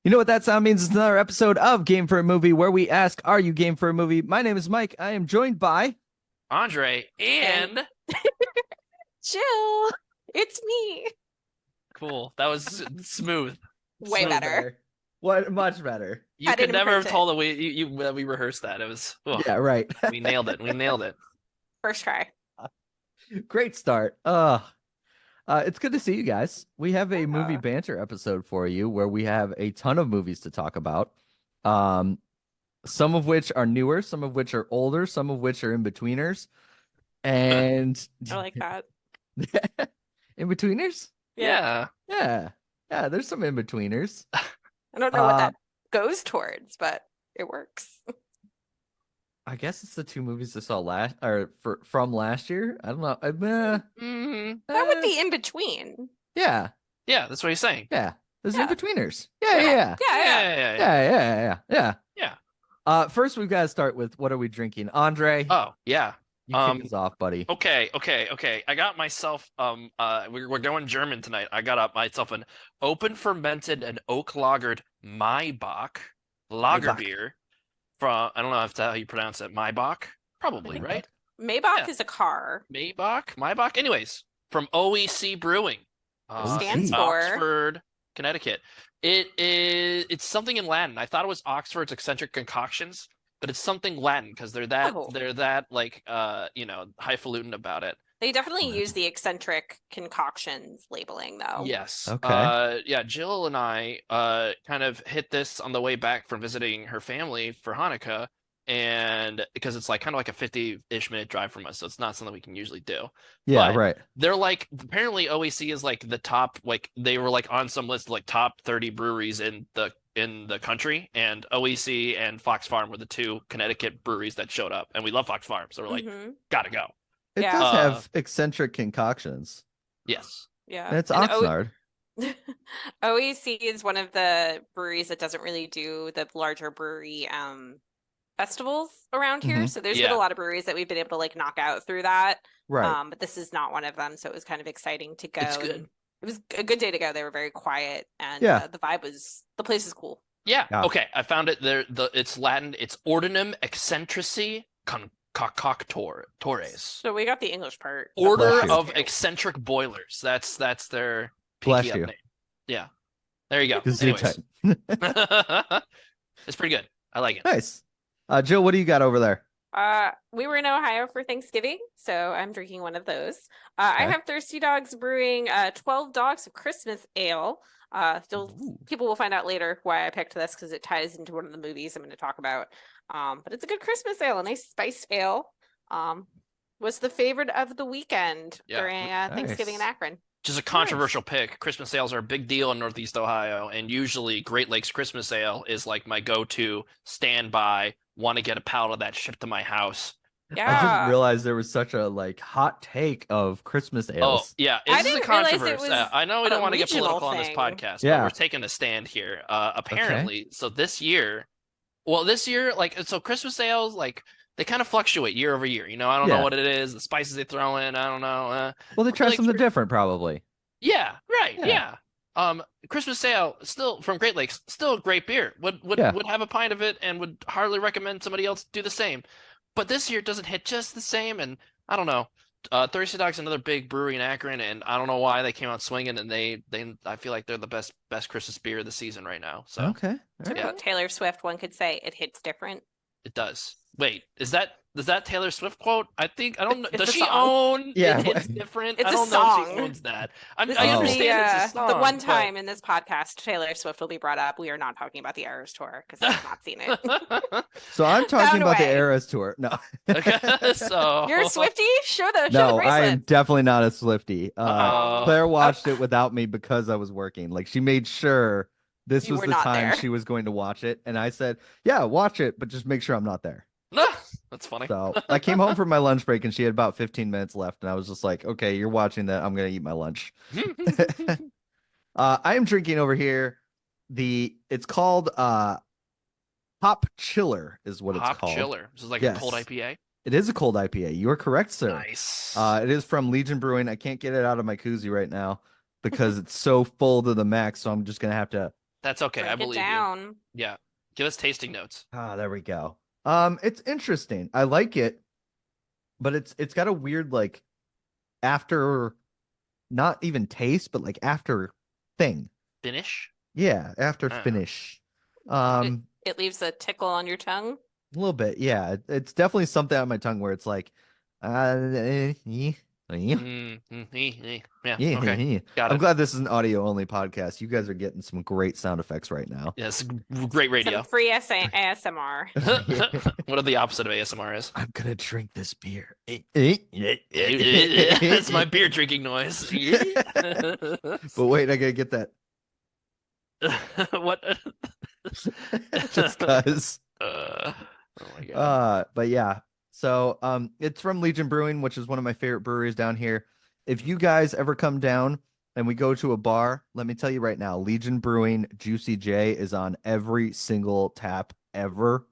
You know what that sound means? It's another episode of Game for a Movie where we ask, are you game for a movie? My name is Mike. I am joined by Andre, And and Jill, it's me. cool. That was smooth. Way so better. What much better. You I could didn't never have print it. told that we rehearsed that. It was Yeah, right. we nailed it. We nailed it. First try. Great start. It's good to see you guys. We have a movie Yeah. banter episode for you where we have a ton of movies to talk about. Some of which are newer, some of which are older, some of which are in-betweeners. And I like that. in-betweeners? Yeah. Yeah. Yeah, there's some in-betweeners. I don't know what that goes towards, but it works. I guess it's the two movies I saw from last year. I don't know. That would be in between. Yeah, Yeah, that's what he's saying. yeah. There's Yeah. in-betweeners. Yeah. Yeah. Yeah. First, we've got to start with what are we drinking? Andre, Oh, yeah. you kick us off, buddy. Okay. I got myself we're going German tonight. I got myself an open fermented and oak lagered Maibach lager Maibach. beer from, I don't know if that's how you pronounce it. Maibach? Probably, Maibach. right? Maybach Yeah. is a car. Maibach. Anyways, from OEC Brewing, Stands in for Oxford, Connecticut. It's something in Latin. I thought it was Oxford's eccentric concoctions, but it's something Latin because they're that like highfalutin about it. They definitely Latin. use the eccentric concoctions labeling though. Yes. Okay. Yeah, Jill and I kind of hit this on the way back from visiting her family for Hanukkah, and because it's like kind of like a 50-ish minute drive from us, so it's not something we can usually do. Yeah, But right. they're like, apparently OAC is like the top, like they were like on some list like top 30 breweries in the country, and OEC and Fox Farm were the two Connecticut breweries that showed up, and we love Fox Farm, so we're like, Mhm. gotta go. It Yeah. does have eccentric concoctions. Yes. Yeah. And it's And Oxnard. OEC is one of the breweries that doesn't really do the larger brewery festivals around here. Mhm. So there's been Yeah. a lot of breweries that we've been able to like knock out through that. Right. But this is not one of them. So it was kind of exciting to go. It's good. And it was a good day to go. They were very quiet and Yeah. the place is cool. Yeah. Yeah. Okay. I found it there. It's Latin. It's Ordinum Eccentrici Concoctores. So we got the English part. Order you. of Eccentric Boilers. That's their Bless pinky you. up name. Yeah. There you go. Gesundheit. Anyways. It's pretty good. I like it. Nice. Jill, what do you got over there? We were in Ohio for Thanksgiving, so I'm drinking one of those. I Okay. have Thirsty Dogs Brewing 12 Dogs of Christmas Ale. Ooh. People will find out later why I picked this because it ties into one of the movies I'm going to talk about. But it's a good Christmas ale, a nice spiced ale. Was the favorite of the weekend Yeah. during Thanksgiving in Nice. Akron. Just a controversial pick. Christmas ales are a big deal in Northeast Ohio, and usually Great Lakes Christmas Ale is like my go-to standby. Want to get a pallet of that shipped to my house. I Yeah. just realized there was such a hot take of Christmas Oh, ales. yeah, I this is a didn't realize it controversy. was I know we a don't want to get regional political on this thing. podcast, Yeah. but we're taking a stand here. Apparently, so this year, like, so Christmas ales, like, they kind of fluctuate year over year. I don't Yeah. know what it is, the spices they throw in, I don't know. Well, they try like something for- different, probably. Yeah, right, Yeah. yeah. Christmas ale, still from Great Lakes, still a great beer. Would Yeah. have a pint of it and would hardly recommend somebody else do the same. But this year it doesn't hit just the same, and I don't know. Thirsty Dog's another big brewery in Akron, and I don't know why they came out swinging, and they I feel like they're the best Christmas beer of the season right now. So Okay. All To right. quote Taylor Swift, one could say it hits different. it does. Wait, is that Taylor Swift quote? I don't know. It's Does a she song. own Yeah. It Hits Different? It's I a don't know if song. she owns that. This I is understand it's a song, the one but- time in this podcast Taylor Swift will be brought up. We are not talking about the Eras tour because I have not seen it. So I'm talking Found a about the way. Eras tour. No. So You're a Swiftie? Show the No, I am bracelet. definitely not a Swiftie. Uh-oh. Claire watched it without me because I was working. Like, she made sure this You was were the not time there. she was going to watch it. And I said, yeah, watch it, but just make sure I'm not there. That's funny. So I came home from my lunch break and she had about 15 minutes left. And I was just like, okay, you're watching that. I'm going to eat my lunch. I am drinking over here. It's called Hop Chiller is what it's Hop called. Chiller. This is like Yes. a cold IPA. It is a cold IPA. You are correct, sir. Nice. It is from Legion Brewing. I can't get it out of my koozie right now because it's so full to the max. So I'm just gonna have to That's okay. I Break it believe you. down. Yeah. Give us tasting notes. Ah, there we go. It's interesting. I like it, but it's got a weird like after, not even taste, but like after thing. Finish? Yeah, after Ah. finish. It, it leaves a tickle on your tongue. A little bit, yeah. It's definitely something on my tongue where it's like, yeah, Yeah. Okay. Got I'm it. glad this is an audio only podcast. You guys are getting some great sound effects right now. Yes. Great radio. Some free ASMR. What are the opposite of ASMR is? I'm gonna drink this beer. It's my beer drinking noise. But wait, I gotta get that. What? Just cause. Oh my god. But yeah. So it's from Legion Brewing, which is one of my favorite breweries down here. If you guys ever come down and we go to a bar, let me tell you right now, Legion Brewing Juicy J is on every single tap ever.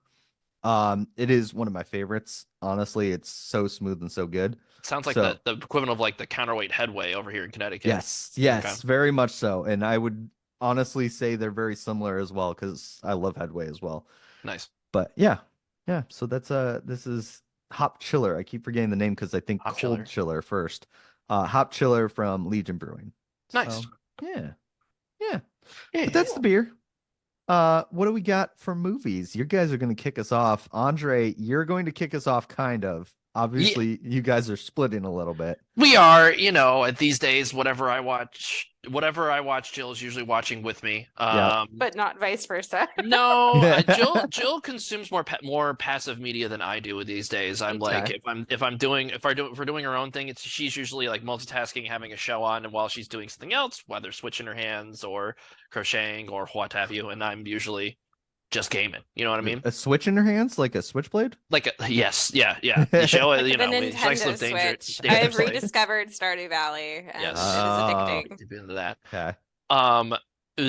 It is one of my favorites. Honestly, it's so smooth and so good. Sounds like So- the equivalent of like the counterweight headway over here in Connecticut. Yes, very much so. And I would honestly say they're very similar as well because I love Headway as well. Nice. But yeah. So that's this is Hop Chiller. I keep forgetting the name because I think Hop Cold Chiller first. Hop Chiller from Legion Brewing. Nice. So, yeah. Yeah. But that's the beer. What do we got for movies? You guys are going to kick us off. Andre, you're going to kick us off kind of. Obviously, you guys are splitting a little bit. We are, these days, whatever I watch, Jill's usually watching with me. Yeah. But not vice versa. No, Jill consumes more passive media than I do these days. I'm like, if we're doing her own thing, she's usually like multitasking, having a show on, and while she's doing something else, whether switching her hands or crocheting or what have you, and I'm usually just gaming. You know what I mean? A switch in her hands, like a switchblade? Yes, yeah. The show, Like she the likes to Nintendo live Switch. I've dangerously. rediscovered Stardew Valley, and Yes. it is addicting. Deep into that. Okay.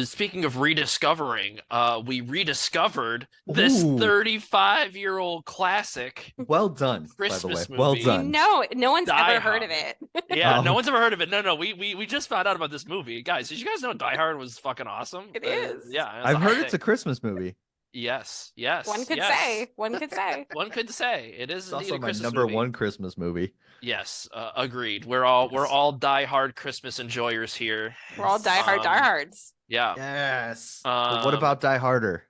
Speaking of rediscovering, we rediscovered this Ooh. 35-year-old classic. Well done, Christmas by the way. Well movie. done. No one's Die ever heard Hard. of it. Yeah, Oh. no one's ever heard of it. No, we just found out about this movie, guys. Did you guys know Die Hard was fucking awesome? It is. Yeah, I've heard it's a Christmas movie. Yes. One could yes. say. One could say. One could say it is It's indeed also a my Christmas number movie. one Christmas movie. Yes, agreed. We're all die-hard Christmas enjoyers here. We're all diehards. Yeah. Yes. But what about Die Harder?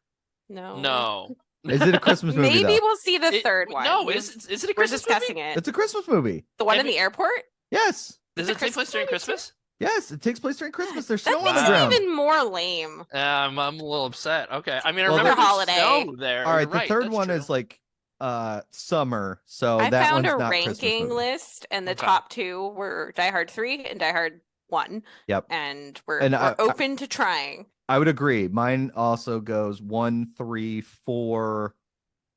No. Is it a Christmas movie? Maybe though? we'll see the third one. No, is it a We're Christmas discussing movie? it. It's a Christmas movie. The one Have in the airport? Yes. Does It's it a take place Christmas during movie, too? Christmas? Yes, it takes place during Christmas. There's snow That on makes the it ground. even more lame. I'm a little upset. Okay. I mean, I Well, remember there's- there's Holiday. snow there. All right, You're the third that's one true. is like summer, so I that found one's a not Christmas ranking movie. list, and the Okay. top two were Die Hard 3 and Die Hard 1. Yep. And we're And I- open to trying. I would agree. Mine also goes 1, 3, 4,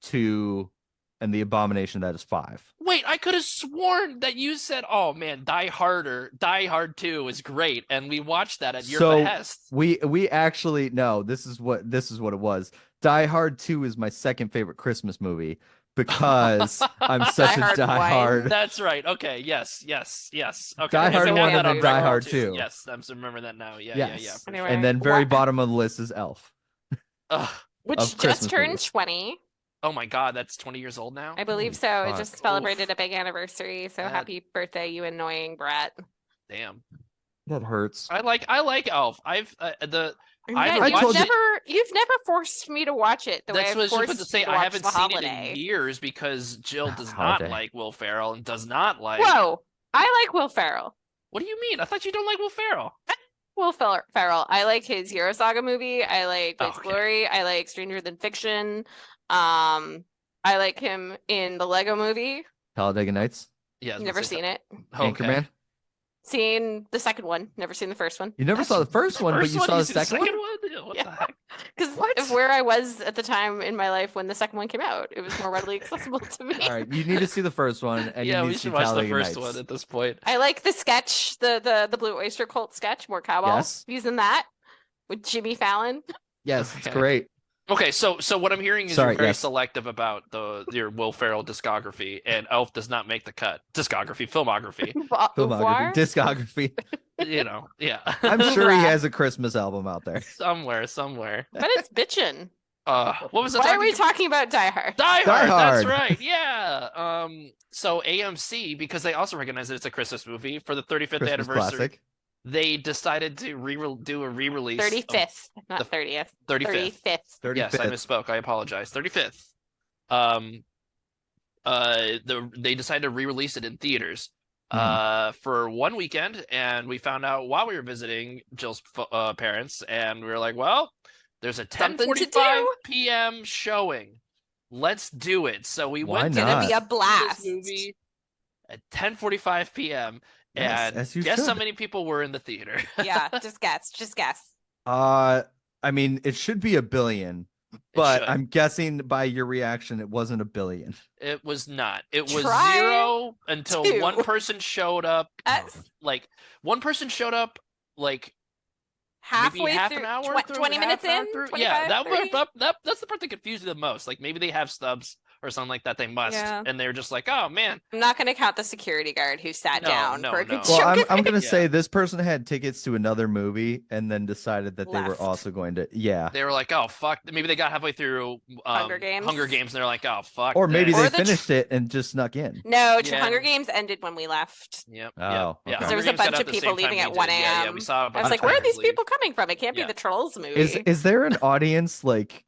2, and the abomination that is 5. Wait, I could have sworn that you said, "Oh man, Die Hard 2 is great," and we watched that at your So, behest. We actually no. This is what it was. Die Hard 2 is my second favorite Christmas movie because I'm such Die a Hard Die one. Hard. That's right. Okay. Yes. Okay. Die okay, Hard we got 1 that and on then Die record, Hard too. 2. Yes, I'm remembering that now. Yeah. Yes. For Anyway. sure. And then very What- bottom of the list is Elf. Ugh. Which of just Christmas turned movies. 20. Oh my God, that's 20 years old now. I believe Holy so. It fuck. just celebrated a big anniversary. So That- happy birthday, you annoying brat. Damn. That hurts. I like Elf. I've the Yeah, I told you- you've never forced me to watch it the way that's I've what I was just about forced to you say. to I watch haven't The seen Holiday. it in years because Jill does not Holiday. like Will Ferrell and does not like. Whoa, I like Will Ferrell. What do you mean? I thought you don't like Will Ferrell. Ferrell. I like his Hero Saga movie. I like Blades of Okay. Glory. I like Stranger Than Fiction. I like him in the Lego movie. Talladega Nights. Yeah, Never seen it. Okay. Anchorman. Seen the second one. Never seen the first one. You never saw the first one, but First you one, saw the see second one? Yeah, what the heck? Because What? of where I was at the time in my life when the second one came out, it was more readily accessible to me. All right, you need to see the first one, and Yeah, you we need to see should watch the Talladega first Nights. one at this point. I like the sketch, the Blue Oyster Cult sketch, more cowbell. Yes. He's in that with Jimmy Fallon. Yes, it's Okay. great. Okay, so what I'm hearing is Sorry, you're very yes. selective about your Will Ferrell discography, and Elf does not make the cut. Filmography. Filmography, discography. Yeah. I'm sure he Bruh. has a Christmas album out there. somewhere. But it's bitchin'. What was the Why are we talking? talking about Die Hard? Die Die Hard, that's Hard. right. Yeah. So AMC, because they also recognize that it's a Christmas movie for the 35th Christmas anniversary, classic. they decided to do a re-release. 35th, not the 30th. 35th. 35th. Yes, I 35th. misspoke. I apologize. 35th. They decided to re-release it in theaters for one weekend, and we found out while we were visiting Jill's parents, and we were like, well, there's a Something to 10:45 do. p.m. showing. Let's do it. So we Why went not? to Gonna be a this blast. movie at 10:45 p.m. Yes, and as you guess how should. many people were in the theater? Yeah, just guess. I mean, it should be 1 billion, but should. I'm guessing by your reaction, it wasn't 1 billion. It was not. It was Try 0 until to. one person showed up. That's Like one person showed up, like halfway maybe half through, an hour, 20 minutes in, through. 25, Yeah, 30? that's the part that confused me the most. Like maybe they have stubs or something like that. They must, Yeah. and they're just like, oh man, I'm not going to count the security guard who sat No, down no, for a no. good Well, chunk I'm of I'm gonna it. say Yeah. this person had tickets to another movie and then decided that they were Left. also going to. Yeah. they were like, oh fuck. Maybe they got halfway through Hunger Games? Hunger Games, and they're like, oh fuck. Or maybe this. they Or the finished it and just snuck in. No, Yeah. Hunger Games ended when we left. Yep. Oh, yep. Yeah. okay. There Hunger was a Games got bunch out of the people same time leaving we at did. 1 Yeah, a.m. we saw a I bunch was of like, where are friends these leave. people coming from? It can't Yeah. be the Trolls movie. Is there an audience like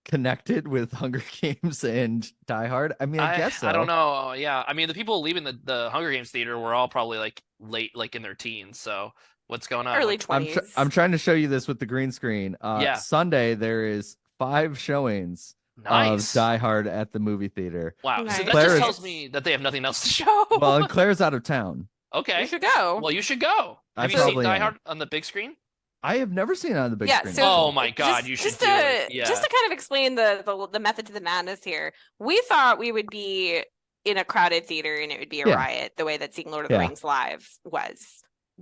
connected with Hunger Games and Die Hard? I mean, I guess so. I don't know. Yeah, I mean, the people leaving the Hunger Games theater were all probably like late, like in their teens. So what's going on? Early Like, I'm 20s. I'm trying to show you this with the green screen. Yeah. Sunday there is 5 showings nice. of Die Hard at the movie theater. Wow. So Nice. that Claire just is- tells me that they have nothing else to show. Well, and Claire's out of town. Okay. You should go. Well, you should go. I Have you seen probably Die am. Hard on the big screen? I have never seen it on the big Yeah, screen. so- Oh my god, you should just do to, it. Yeah. Just to kind of explain the method to the madness here, we thought we would be in a crowded theater and it would be a Yeah. riot the way that seeing Lord of the Yeah. Rings live was.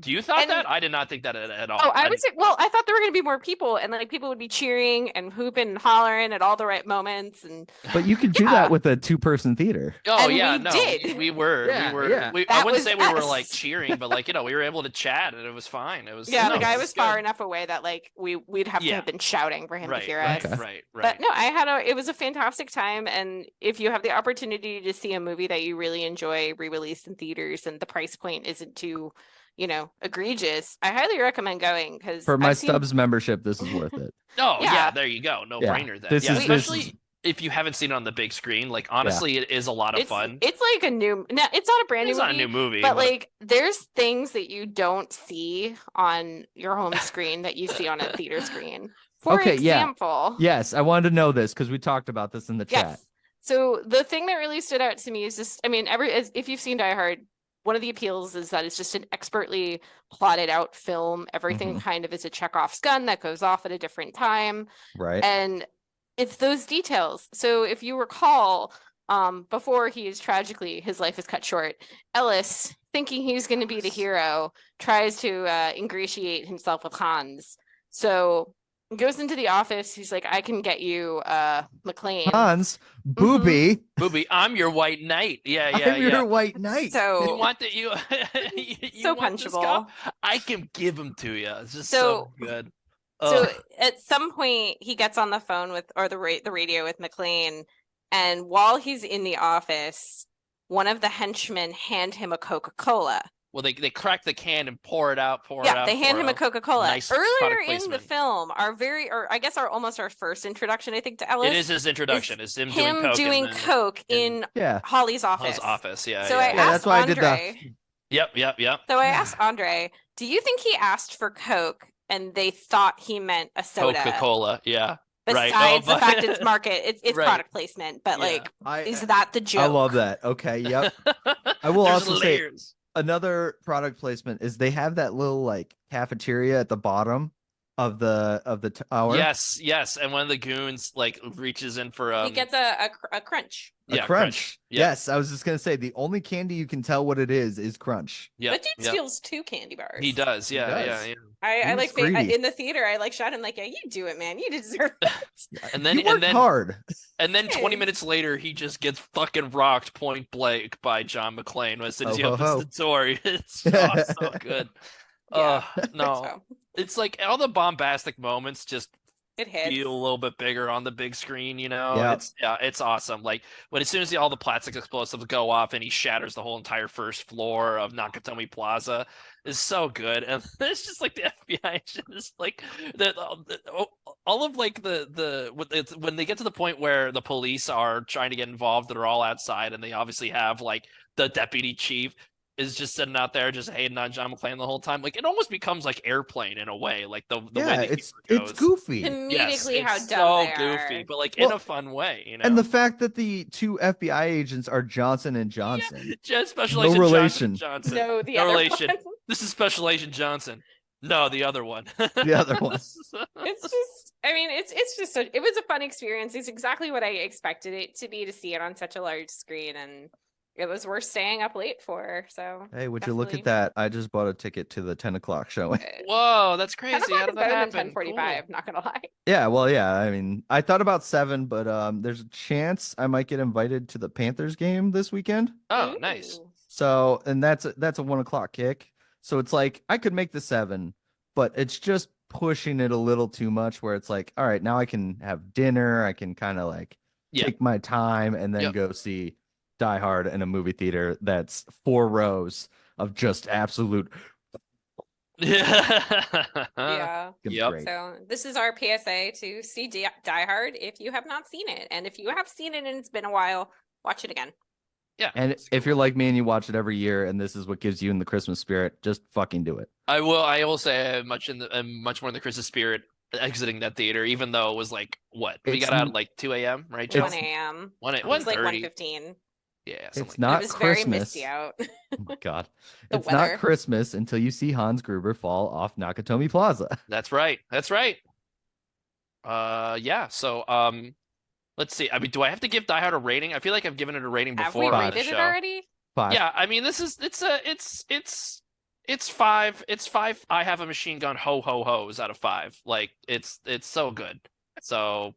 You thought and- that? I did not think that at all. Oh, I was well. I thought there were going to be more people, and like people would be cheering and hooping and hollering at all the right moments. And But you could do Yeah. that with a 2-person theater. Oh and yeah, we no, did. we were. Yeah, yeah. I That wouldn't was say we were us. like cheering, but like we were able to chat and it was fine. It was yeah, no, like I it was far good. enough away that like we'd have to Yeah. have been shouting for him Right, to hear right, us. right, right. But no, it was a fantastic time, and if you have the opportunity to see a movie that you really enjoy re-released in theaters, and the price point isn't too, egregious, I highly recommend going because For my Stubbs membership, this is worth it. Oh yeah. Yeah. There you go. No Yeah. brainer. Then This yeah, is- this especially is- if you haven't seen it on the big screen. Like honestly, it is a lot of fun. It's like a new. No, it's not a brand It's new not a movie. new movie, But like, there's things that you don't see on your home screen that you see on a theater screen. For Okay, yeah. example, Yes, I wanted to know this because we talked about this in the chat. yes. So the thing that really stood out to me is just, I mean, if you've seen Die Hard, one of the appeals is that it's just an expertly plotted out film. Everything kind of is a Chekhov's gun that goes off at a different time. Right. And it's those details. So if you recall, before his life is cut short, Ellis, thinking he's going to be the hero, tries to ingratiate himself with Hans. So he goes into the office. He's like, I can get you McLean. Hans, Booby, Booby, I'm your white knight. Yeah, I'm your white knight. You So want that? You so want this punchable. guy? I can give him to you. It's just So- so good. So Ugh. at some point, he gets on the phone the radio with McLean, and while he's in the office, one of the henchmen hand him a Coca-Cola. Well, they crack the can and pour it out. They hand him a Coca-Cola. Nice Earlier product in the placement. film, I guess almost our first introduction, I think, to Ellis. It is his introduction. It's him doing and then coke in in Yeah. Holly's office. His office. Yeah. So yeah, I yeah. Yeah, asked that's why I did Andre. Yep. So I asked Andre, do you think he asked for Coke and they thought he meant a soda? Coca-Cola. Yeah. Besides Right. the fact it's it's Right. product placement, but Yeah. like, is that the joke? I love that. Okay, yep. I will There's also say layers. another product placement is they have that little like cafeteria at the bottom of the tower. Yes, and one of the goons like reaches in for He gets a crunch. A yeah, crunch. Yeah. Yes, I was just gonna say the only candy you can tell what it is crunch. Yeah, That dude steals 2 candy bars. He does. He Yeah, does. yeah. I He like was greedy. in the theater. I like shot him like, yeah, you do it, man. You deserve it. And then he worked hard. And then 20 Hey. minutes later, he just gets fucking rocked point blank by John McClane as soon as he Ho, ho, opens ho. the door. It's so good. Yeah. No, So, it's like all the bombastic moments just it hits. feel a little bit bigger on the big screen, you know? Yep. It's awesome. Like when as soon as all the plastic explosives go off and he shatters the whole entire first floor of Nakatomi Plaza is so good. And it's just like the FBI agent is like all of like when they get to the point where the police are trying to get involved, they're all outside and they obviously have like the deputy chief is just sitting out there just hating on John McClane the whole time. Like it almost becomes like Airplane in a way, like the way the it's humor goes. goofy. Comedically, how it's dumb so they goofy, are. but like Well, in a fun way, you know. And the fact that the 2 FBI agents are Johnson and Johnson. Just Special No Agent relation. Johnson. No, the No other relation. one. This is Special Agent Johnson. No, the other one. The other one. It's just, I mean, it's just it was a fun experience. It's exactly what I expected it to be, to see it on such a large screen, and it was worth staying up late for. So Hey, would you look at definitely. that? I just bought a ticket to the 10 o'clock showing. Whoa, that's 10 crazy. How o'clock did is that better than happen? 10:45. Not gonna lie. Yeah, well, yeah. I mean, I thought about 7, but there's a chance I might get invited to the Panthers game this weekend. Cool. Oh, nice. Ooh. So, and that's a 1 o'clock kick. So it's like I could make the 7, but it's just pushing it a little too much. Where it's like, all right, now I can have dinner. I can kind of like Yeah. take my time and then Yep. go see Die Hard in a movie theater that's 4 rows of just absolute. Yeah. Yeah. Gonna be Yep. great. So this is our PSA to see Die Hard if you have not seen it, and if you have seen it and it's been a while, watch it again. Yeah. And if you're like me and you watch it every year and this is what gives you in the Christmas spirit, just fucking do it. I will say I'm much more in the Christmas spirit exiting that theater, even though it was like what we It's got out n- at like 2 a.m. right? It's- 1 a.m. It 1 was like 1:30. 1:15. Yeah, something It's like not It was Christmas. very misty out. Oh my god. The It's weather. not Christmas until you see Hans Gruber fall off Nakatomi Plaza. that. That's right. That's right. Yeah. So let's see. I mean, do I have to give Die Hard a rating? I feel like I've given it a rating Have before we on the rated it show. already? 5. Yeah, I mean, it's 5. It's 5. I have a machine gun ho ho ho's out of 5. Like it's so good. So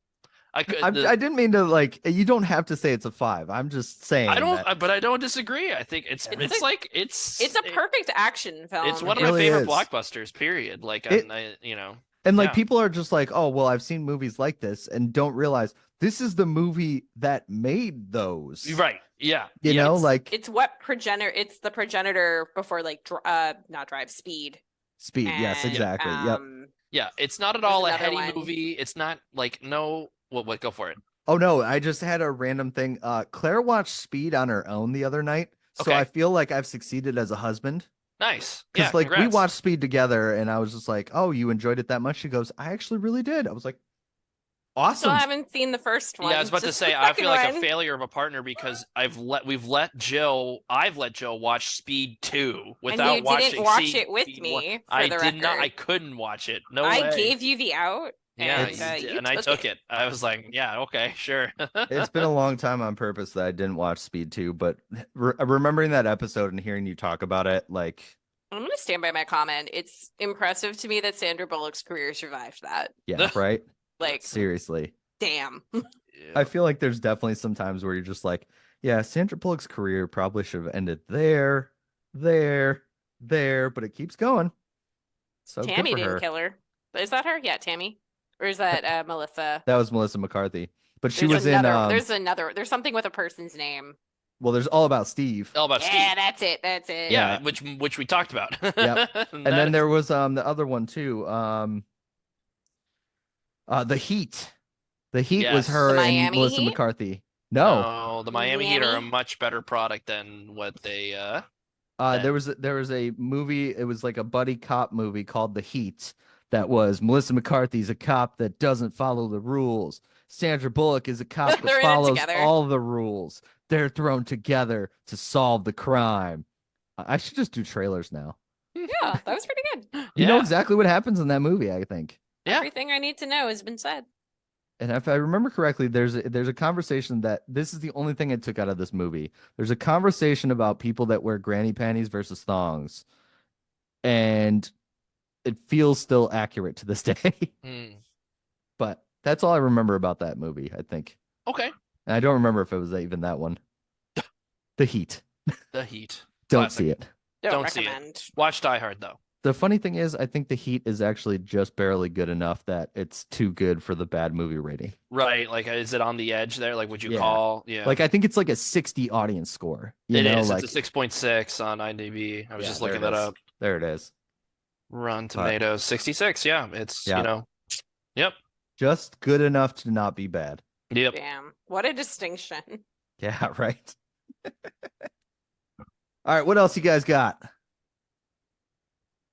I could. I didn't mean to like. You don't have to say it's a 5. I'm just saying. I don't. that But I don't disagree. I think it's It's a perfect action film. It's one of It my really favorite is. blockbusters. Period. Like It- you know. And like Yeah. people are just like, oh well, I've seen movies like this and don't realize this is the movie that made those. Right. Yeah. You yeah. know, It's- like It's the progenitor before like not Drive, Speed. Speed. Yes, And, exactly. Yep. Yeah. It's not at There's all a another heady one. movie. It's not like no. What? Go for it. Oh no, I just had a random thing. Claire watched Speed on her own the other night, so Okay. I feel like I've succeeded as a husband. Nice. Because Yeah. like we congrats. watched Speed together, and I was just like, "Oh, you enjoyed it that much?" She goes, "I actually really did." I was like, Still "Awesome." haven't seen the first one. Yeah, I was about to just say the I second feel like a one. failure of a partner because I've let Jill watch Speed 2 without you watching didn't watch Speed it with 1. me. For I the did not. I record. couldn't watch it. No I way. gave you the out. Yeah, and, It's- you and I took it. I was like, yeah, okay, sure. It's been a long time on purpose that I didn't watch Speed 2, but remembering that episode and hearing you talk about it, like, I'm gonna stand by my comment. It's impressive to me that Sandra Bullock's career survived that. yeah, right? Like, Seriously. damn. I feel like there's definitely some times where you're just like, yeah, Sandra Bullock's career probably should have ended there, but it keeps going. So good Tammy for didn't her. kill her. Is that her? Yeah, Tammy. Or is that Melissa? That was Melissa McCarthy. But she There's was in there's something with a person's name. well, there's All About Steve. All about Yeah, Steve. that's it. That's it. Yeah, Yeah. which we talked about. Yep. And And then that- there was the other one too. The Heat. The Heat was Yes. her The and Miami Melissa Heat? McCarthy. No. No, the Miami Heat are a Miami? much better product than what they There was a movie, it was like a buddy cop movie called The Heat that was Melissa McCarthy's a cop that doesn't follow the rules. Sandra Bullock is a cop They're that in it follows together. all the rules. They're thrown together to solve the crime. I should just do trailers now. Yeah, that was pretty good. You know Yeah. exactly what happens in that movie, I think. Yeah. Everything I need to know has been said. And if I remember correctly, there's a conversation that this is the only thing I took out of this movie. There's a conversation about people that wear granny panties versus thongs, and it feels still accurate to this day. Hmm. But that's all I remember about that movie, I think. Okay. And I don't remember if it was even that one. The Heat. The Heat. Don't Classic. see it. Don't see it. recommend. Watch Die Hard though. The funny thing is, I think The Heat is actually just barely good enough that it's too good for the bad movie rating. Right. Like, is it on the edge there? Like, would you Yeah. call? Yeah. Like, I think it's like a 60 audience score. It know, is. like, It's a 6.6 on IMDb. I was Yeah, just there looking it that is. up. There it is. Rotten Tomatoes 66. Yeah. It's Yeah. Yep. Just good enough to not be bad. Yep. Damn. What a distinction. Yeah, right. All right, what else you guys got?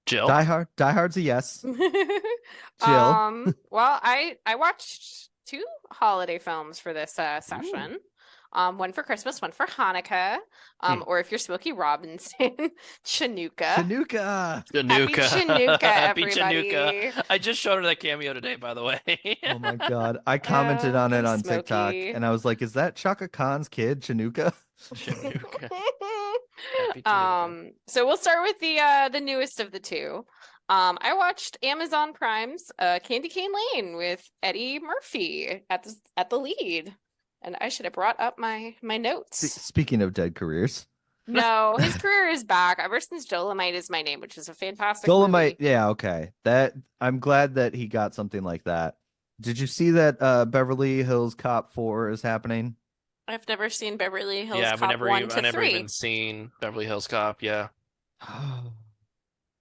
Jill. Die Hard. Die Hard's a yes. Jill. Well, I watched 2 holiday films for this session. One for Christmas, one for Hanukkah. Or if you're Smokey Robinson, Chanukah. Chanukah. Chanukah. Happy Chanukah, Happy everybody. Chanukah. I just showed her that cameo today, by the way. Oh my god. I commented on it on thanks, TikTok Smokey. and I was like, is that Chaka Khan's kid, Chanukah? Chanukah. Happy Chanukah. So we'll start with the newest of the 2. I watched Amazon Prime's Candy Cane Lane with Eddie Murphy at the lead. And I should have brought up my notes. Speaking of dead careers. No, his career is back ever since Dolomite Is My Name, which is a fantastic Dolomite, movie. yeah, okay. That I'm glad that he got something like that. Did you see that Beverly Hills Cop 4 is happening? I've never seen Beverly Hills Yeah, Cop 1 to I never 3. even seen Beverly Hills Cop. Yeah.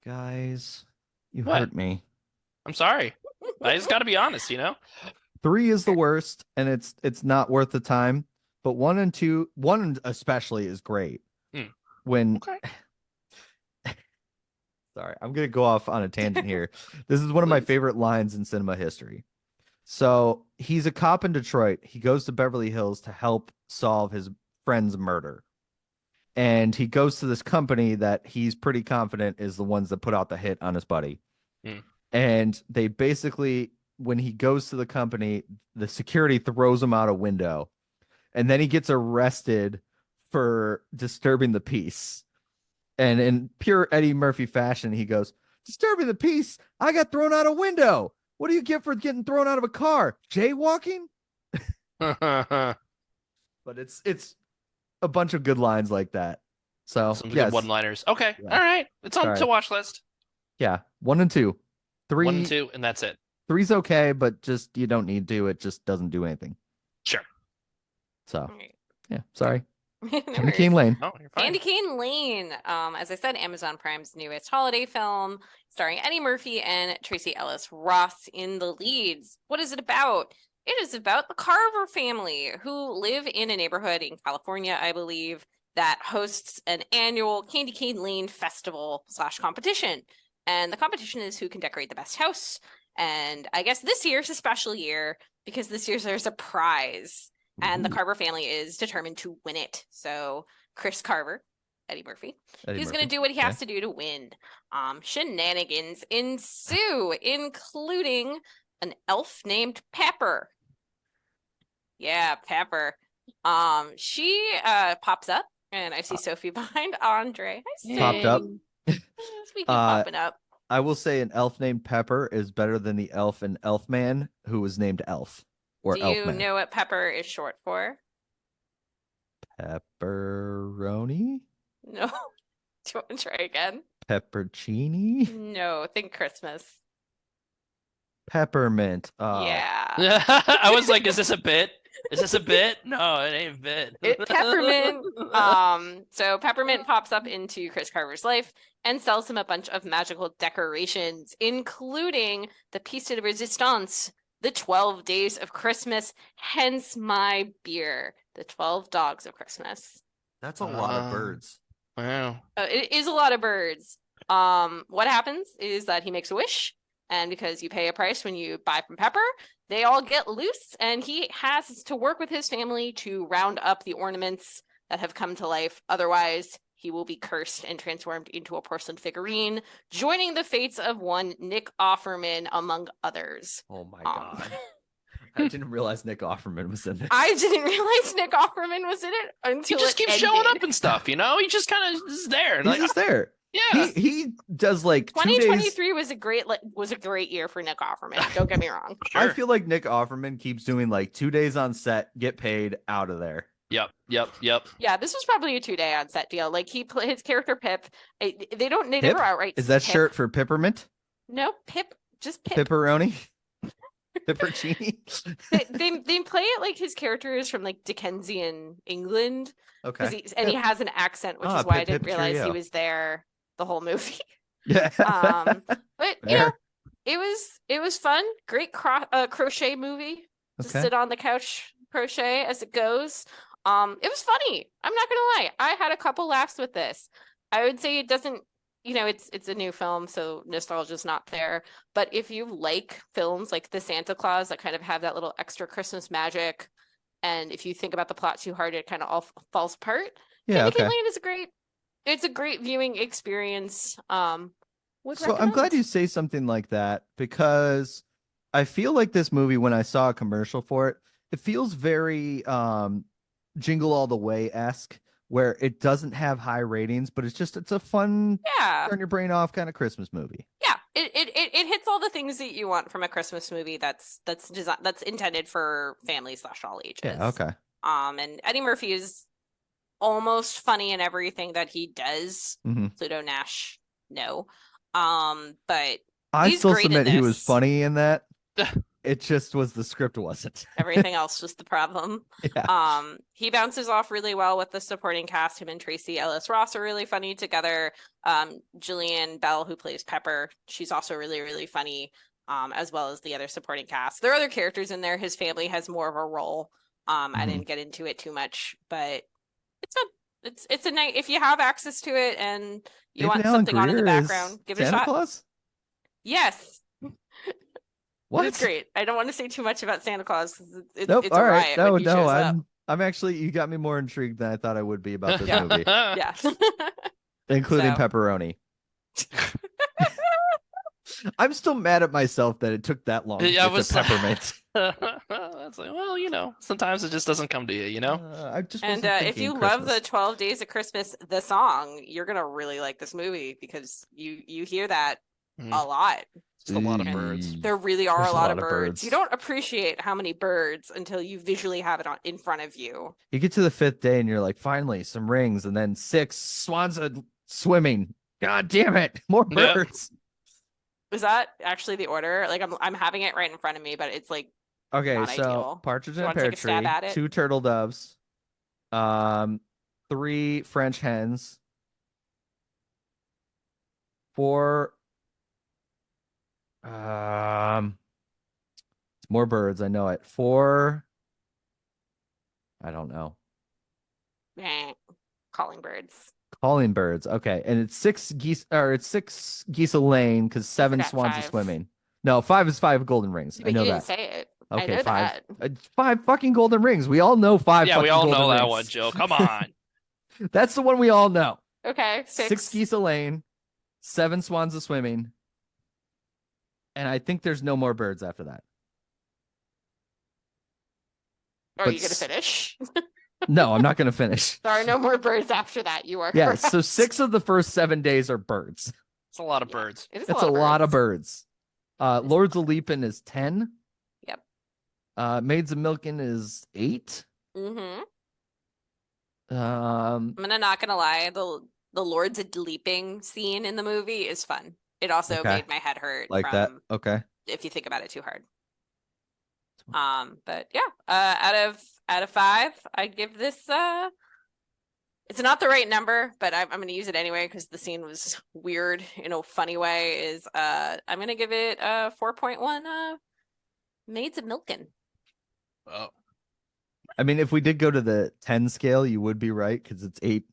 Guys, you What? hurt me. I'm sorry. I just got to be honest, 3 is the worst, and it's not worth the time. But 1 and 2, 1 especially is great. When Okay. Sorry, I'm gonna go off on a tangent here. This is one of my Please. favorite lines in cinema history. So he's a cop in Detroit. He goes to Beverly Hills to help solve his friend's murder. And he goes to this company that he's pretty confident is the ones that put out the hit on his buddy. And they basically, when he goes to the company, the security throws him out a window. And then he gets arrested for disturbing the peace. And in pure Eddie Murphy fashion, he goes, "Disturbing the peace? I got thrown out a window. What do you get for getting thrown out of a car? Jaywalking?" But it's a bunch of good lines like that. So Some yes, good one-liners. Okay. Yeah. All right. It's on Sorry. to watch list. yeah, 1 and 2. 3, 1 and 2, and that's it. 3's okay, but just you don't need to. It just doesn't do anything. Sure. So Alright. yeah, sorry. No Candy worries. Cane Lane. Oh, you're fine. Candy Cane Lane, as I said, Amazon Prime's newest holiday film, starring Eddie Murphy and Tracy Ellis Ross in the leads. What is it about? It is about the Carver family who live in a neighborhood in California, I believe, that hosts an annual Candy Cane Lane festival / competition. And the competition is who can decorate the best house. And I guess this year's a special year because this year there's a prize. And the Ooh. Carver family is determined to win it. So Chris Carver, Eddie Murphy, Eddie he's Murphy. going to do what he has to do to win. Shenanigans ensue, including an elf named Pepper. Yeah, Pepper. She pops up, and I see Sophie behind Andre. I see. Popped up. Speaking of popping up. I will say an elf named Pepper is better than the elf in Elfman who was named Elf or Do you Elfman. know what Pepper is short for? Pepperoni? No. Do you want to try again? Peppercini? No, think Christmas. Peppermint. Yeah. I was like, is this a bit? Is this a bit? No, it ain't a bit. Peppermint. So Peppermint pops up into Chris Carver's life and sells him a bunch of magical decorations, including the piece de resistance, the 12 days of Christmas, hence my beer, the 12 dogs of Christmas. That's a lot of birds. Wow. It is a lot of birds. What happens is that he makes a wish, and because you pay a price when you buy from Pepper, they all get loose, and he has to work with his family to round up the ornaments that have come to life. Otherwise, he will be cursed and transformed into a porcelain figurine, joining the fates of one Nick Offerman, among others. Oh my God. I didn't realize Nick Offerman was in this. I didn't realize Nick Offerman was in it He until just it keeps ended. showing up and stuff, you know? He just kind of is there. He's Like, just there. yeah. He does like 2 days. 2023 was a great year for Nick Offerman. Don't get me wrong. Sure. I feel like Nick Offerman keeps doing like 2 days on set, get paid, out of there. Yep. Yeah, this was probably a 2-day on set deal. Like his character Pip, they Pip? never outright. Is that Pip. shirt for peppermint? No, Pip, just Pip. Pepperoni? Peppercini? They play it like his character is from like Dickensian England. Okay. He has an accent, which Ah, is why I Pip, didn't Pip, realize he cheerio. was there the whole movie. Yeah. But you Fair. know, it was fun. Great crochet movie. Just Okay. sit on the couch, crochet as it goes. It was funny. I'm not gonna lie. I had a couple laughs with this. I would say it doesn't, it's a new film, so nostalgia's not there. But if you like films like The Santa Claus that kind of have that little extra Christmas magic, and if you think about the plot too hard, it kind of all falls apart. Yeah, Candy Cane okay. Lane is it's a great viewing experience. Would So I'm glad recommend. you say something like that because I feel like this movie, when I saw a commercial for it, it feels very Jingle All the Way-esque, where it doesn't have high ratings, but it's a fun Yeah. turn your brain off kind of Christmas movie. Yeah, it hits all the things that you want from a Christmas movie that's intended for families / all ages. Yeah, okay. And Eddie Murphy is almost funny in everything that he does. Mhm. Pluto Nash, no. But I he's still great in submit he was this. funny in that. It just was the script wasn't. Everything else was the problem. Yeah. He bounces off really well with the supporting cast. Him and Tracy Ellis Ross are really funny together. Jillian Bell, who plays Pepper, she's also really, really funny. As well as the other supporting cast. There are other characters in there. His family has more of a role. I didn't get into it too much, but it's a night if you have access to it and you David want Alan something on in the Grier is background, give it a Santa shot. Claus? Yes. What? It's great. I don't want to say too much about Santa Claus because Nope. it's All a right. riot No, when he shows up. I'm actually, you got me more intrigued than I thought I would be about this Yeah. movie, Yeah. including So. pepperoni. I'm still mad at myself that it took that long to Yeah, get to peppermint. That's like, well, sometimes it just doesn't come to you, I just And wasn't if you thinking love the Christmas. 12 Days of Christmas, the song, you're gonna really like this movie because you hear that a lot. Just a lot of birds. There really are There's a lot of birds. You don't appreciate how many birds until you visually have it in front of you. You get to the 5th day and you're like, finally, some rings, and then 6 swans are swimming. God damn it, more Yep. birds. Is that actually the order? Like I'm having it right in front of me, but it's like Okay, not so ideal. partridge Do you in a wanna pear take a stab tree, at it? 2 turtle doves, 3 French hens, 4 it's more birds, I know it. 4 I don't know. calling birds. Calling birds. Okay, and it's 6 geese, or it's 6 geese a lane because 7 forgot swans are 5. swimming. No, 5 is 5 golden rings. I But know you didn't that. say it. Okay, I know 5. that. 5 fucking golden rings. We all know 5 Yeah, we fucking all golden know that rings. one, Jill. Come on. That's the one we all know. Okay, 6 geese a lane, 7 swans a swimming, and I think there's no more birds after that. Are but you gonna finish? No, I'm not going to finish. There are no more birds after that. You are Yeah, correct. so 6 of the first 7 days are birds. It's a lot of Yeah. birds. It is That's a lot of birds. birds. Lords of Leaping is 10. Yep. Maids of Milking is 8. Mm-hmm. Um, I'm not gonna lie, the Lords of Leaping scene in the movie is fun. It also Okay. made my head hurt like from that. Okay. if you think about it too hard. But yeah, out of 5, I'd give this it's not the right number, but I'm gonna use it anyway because the scene was weird in a funny way. I'm gonna give it 4.1 Maids of Milking. Oh. I mean, if we did go to the 10 scale, you would be right because it's 8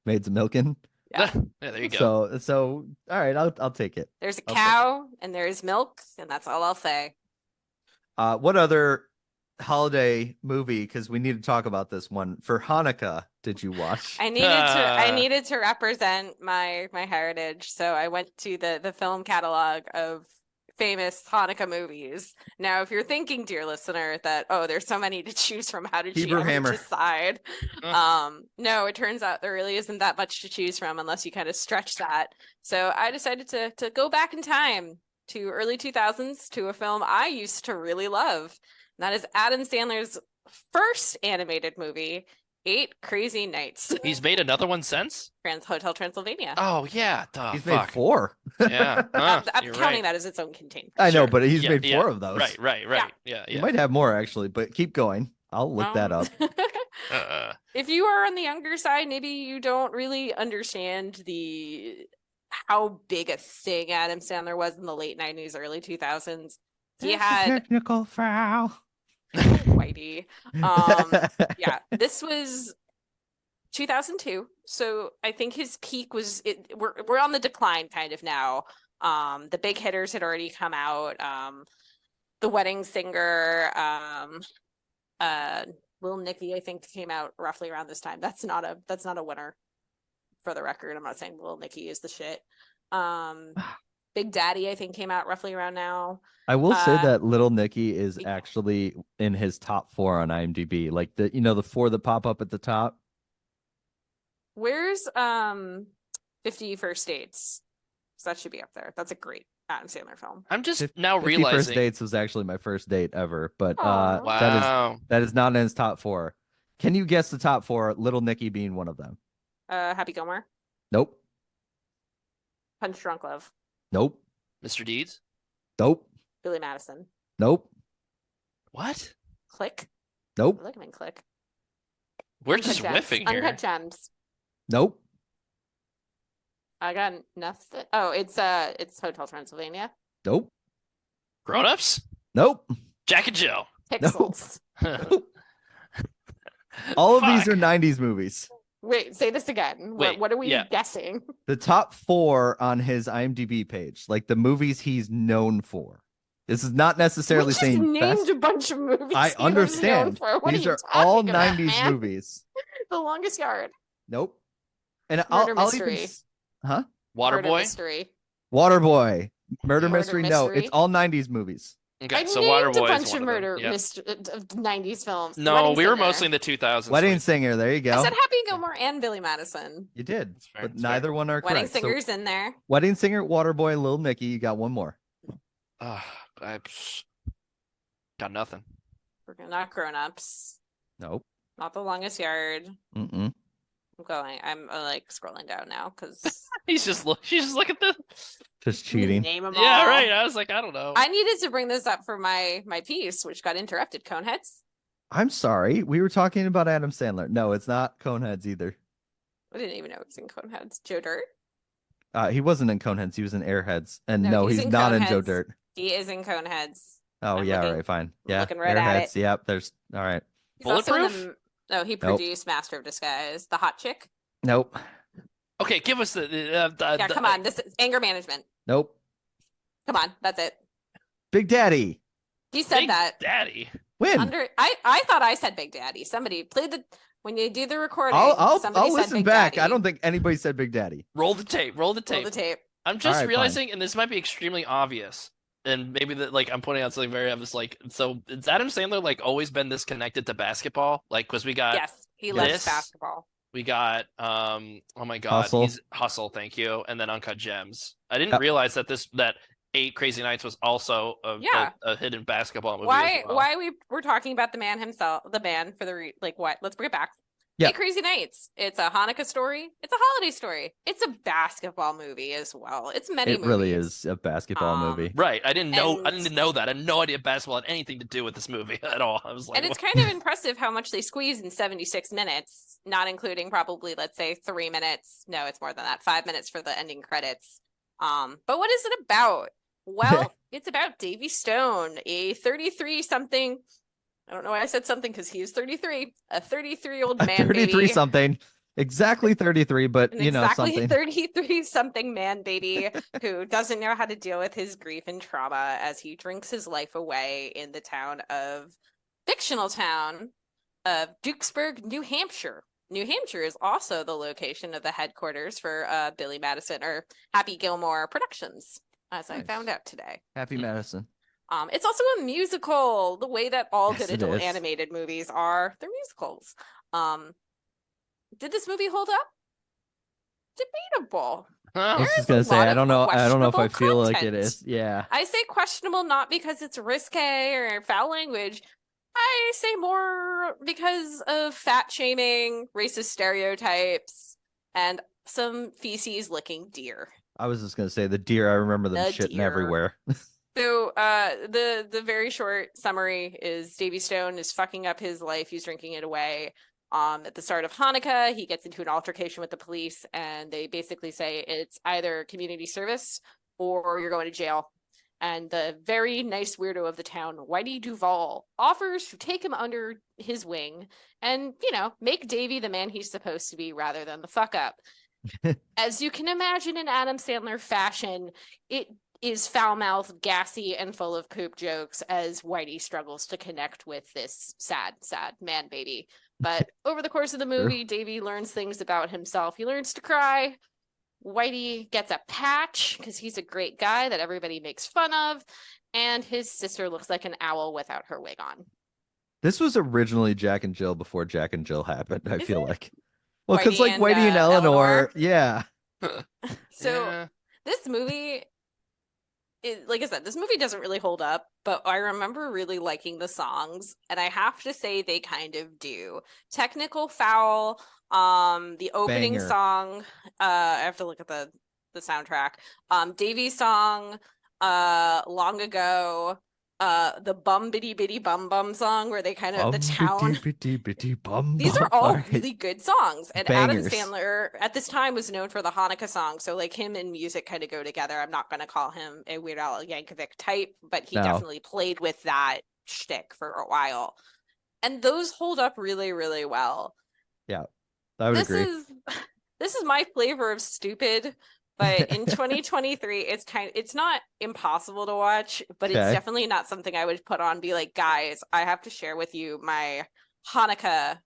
Maids of Milking. Yeah. Yeah, there you go. So all right, I'll take it. There's a I'll take cow and there's milk, and that's all I'll say. What other holiday movie because we need to talk about this one. For Hanukkah, did you watch? I needed to represent my heritage, so I went to the film catalog of famous Hanukkah movies. Now, if you're thinking, dear listener, that there's so many to choose from, how did you Hebrew ever Hammer. decide? No, it turns out there really isn't that much to choose from unless you kind of stretch that. So I decided to go back in time to early 2000s to a film I used to really love. And that is Adam Sandler's first animated movie, 8 Crazy Nights. He's made another one since? Hotel Transylvania. Oh yeah, He's made 4. Yeah, I'm you're counting right. that as its own contained. I know, Sure. but he's Yeah, made 4 yeah. of those. Right. Yeah. You might have more actually, but keep going. I'll look that up. If you are on the younger side, maybe you don't really understand how big a thing Adam Sandler was in the late 90s, early 2000s. He had technical foul. Whitey. Yeah, this was 2002, so I think his peak was we're on the decline kind of now. The big hitters had already come out. The Wedding Singer, Lil Nicky, I think, came out roughly around this time. That's not a winner, for the record. I'm not saying Lil Nicky is the shit. Big Daddy, I think, came out roughly around now. I will say that Little Nicky is actually in his top 4 on IMDb. Like the 4 that pop up at the top. Where's 50 First Dates? So that should be up there. That's a great Adam Sandler film. I'm just now 50 realizing First Dates was actually my first date ever, but Aw. wow. that is not in his top 4. Can you guess the top 4? Little Nicky being one of them. Happy Gilmore, Nope. Punch Drunk Love, Nope. Mr. Deeds? Nope. Billy Madison, Nope. What? Click. Nope. Look at him, Click. We're Uncut just Gems. whiffing here. Uncut Gems. Nope. I got nothing. Oh, it's Hotel Transylvania. Nope. Grown-ups? Nope. Jack and Jill. Pixels. All of these Fuck. are 90s movies. Wait, say this again. Wait, what are we yeah. guessing? The top 4 on his IMDb page, like the movies he's known for. This is not necessarily We just saying named best. a bunch of movies. I he was known understand. for. What These are, are you all talking about, 90s man? movies. The Longest Yard. Nope. And Murder I'll even Mystery. Huh? Murder Waterboy? Mystery. Waterboy. Murder Murder Mystery. No, Mystery? it's all 90s movies. Okay, I so named Waterboy a bunch is of one murder of them. Yep. 90s films. No, Wedding we were Singer. mostly in the 2000s. Wedding like- Singer. There you go. I said Happy Gilmore and Billy Madison. You did, It's fair, but it's fair. neither one are Wedding correct. So Singer's in there. Wedding Singer, Waterboy, Lil Nicky. You got one more. I got nothing. We're not Grown Ups. Nope. Not The Longest Yard. Mm-mm. I'm going. I'm like scrolling down now because She's just looking at the. Just cheating. name them all. Yeah, right. I was like, I don't know. I needed to bring this up for my piece, which got interrupted. Coneheads. I'm sorry. We were talking about Adam Sandler. No, it's not Coneheads either. I didn't even know it was in Coneheads. Joe Dirt. He wasn't in Coneheads. He was in Airheads. And No, no, he's he's in not in Joe Coneheads. Dirt. He is in Coneheads. Oh, I'm yeah, looking- all right, fine. I'm Yeah, looking right at Airheads. Yep, there's all right. He's also in Bulletproof? No, he produced Master of Disguise. The Hot Chick. Nope. Okay, give us the. Yeah, come on. This is Anger Management. Nope. Come on, that's it. Big Daddy. He said Big that. Daddy. When? I thought I said Big Daddy. Somebody played the when you do the recording. I'll somebody said listen Big back. Daddy. I don't think anybody said Big Daddy. Roll the tape. Roll the Roll tape. the tape. I'm just Alright, realizing, and this might be extremely obvious, and maybe that like I'm pointing out something very obvious. Like, so is Adam Sandler like always been this connected to basketball? Like, because we got Yes, he loves this. basketball. we got oh my god, Hustle. he's Hustle. Thank you, and then Uncut Gems. I didn't realize that that 8 Crazy Nights was also a hidden basketball movie. Why? as well. Why we're talking about the man himself, the band for the like what? Let's bring it back. Yeah. 8 Crazy Nights. It's a Hanukkah story. It's a holiday story. It's a basketball movie as well. It's many. It really is a basketball movie. Right, I didn't know. I And- didn't know that. I had no idea basketball had anything to do with this movie at all. I was like, And it's what? kind of impressive how much they squeeze in 76 minutes, not including probably, let's say, 3 minutes. No, it's more than that. 5 minutes for the ending credits. But what is it about? Well, it's about Davy Stone, a 33-something. I don't know why I said something because he is 33. A 33-year-old man, 33 baby. something. Exactly 33, but An you know exactly something. 33-something man, baby, who doesn't know how to deal with his grief and trauma as he drinks his life away in the town of fictional town of Dukesburg, New Hampshire. New Hampshire is also the location of the headquarters for Billy Madison or Happy Gilmore Productions, as I found Nice. out today. Happy Madison. It's also a musical, the way that all Yes, good it adult is. animated movies are. They're musicals. Did this movie hold up? Debatable. I Oh, was There just is gonna a say lot I of don't know. I don't know if I questionable feel like it content. is. Yeah. I say questionable not because it's risque or foul language. I say more because of fat shaming, racist stereotypes, and some feces licking deer. I was just gonna say the deer. I remember them The shitting deer. everywhere. So the very short summary is Davy Stone is fucking up his life. He's drinking it away. At the start of Hanukkah, he gets into an altercation with the police, and they basically say it's either community service or you're going to jail. And the very nice weirdo of the town, Whitey Duvall, offers to take him under his wing and, make Davy the man he's supposed to be rather than the fuck up. As you can imagine in Adam Sandler fashion, it is foul-mouthed, gassy, and full of poop jokes as Whitey struggles to connect with this sad, sad man baby. But over the course of the movie, Davy learns things about himself. He learns to cry. Whitey gets a patch because he's a great guy that everybody makes fun of. And his sister looks like an owl without her wig on. This was originally Jack and Jill before Jack and Jill happened. I Is feel it? like, well, because Whitey like and, Whitey and Eleanor, yeah. So yeah. this movie, like I said, this movie doesn't really hold up, but I remember really liking the songs, and I have to say they kind of do. Technical Foul, the opening Banger. song, I have to look at the soundtrack. Davy's song, Long Ago, the Bum Bitty Bitty Bum Bum song where they kind of the town. Bitty, bitty, bum, These bum. are all right. really good songs. And Adam Bangers. Sandler at this time was known for the Hanukkah song. So like him and music kind of go together. I'm not going to call him a Weird Al Yankovic type, but he No. definitely played with that shtick for a while. And those hold up really, really well. Yeah, I would agree. This is my flavor of stupid. But in 2023, it's not impossible to watch, but it's Okay. definitely not something I would put on, be like, guys, I have to share with you my Hanukkah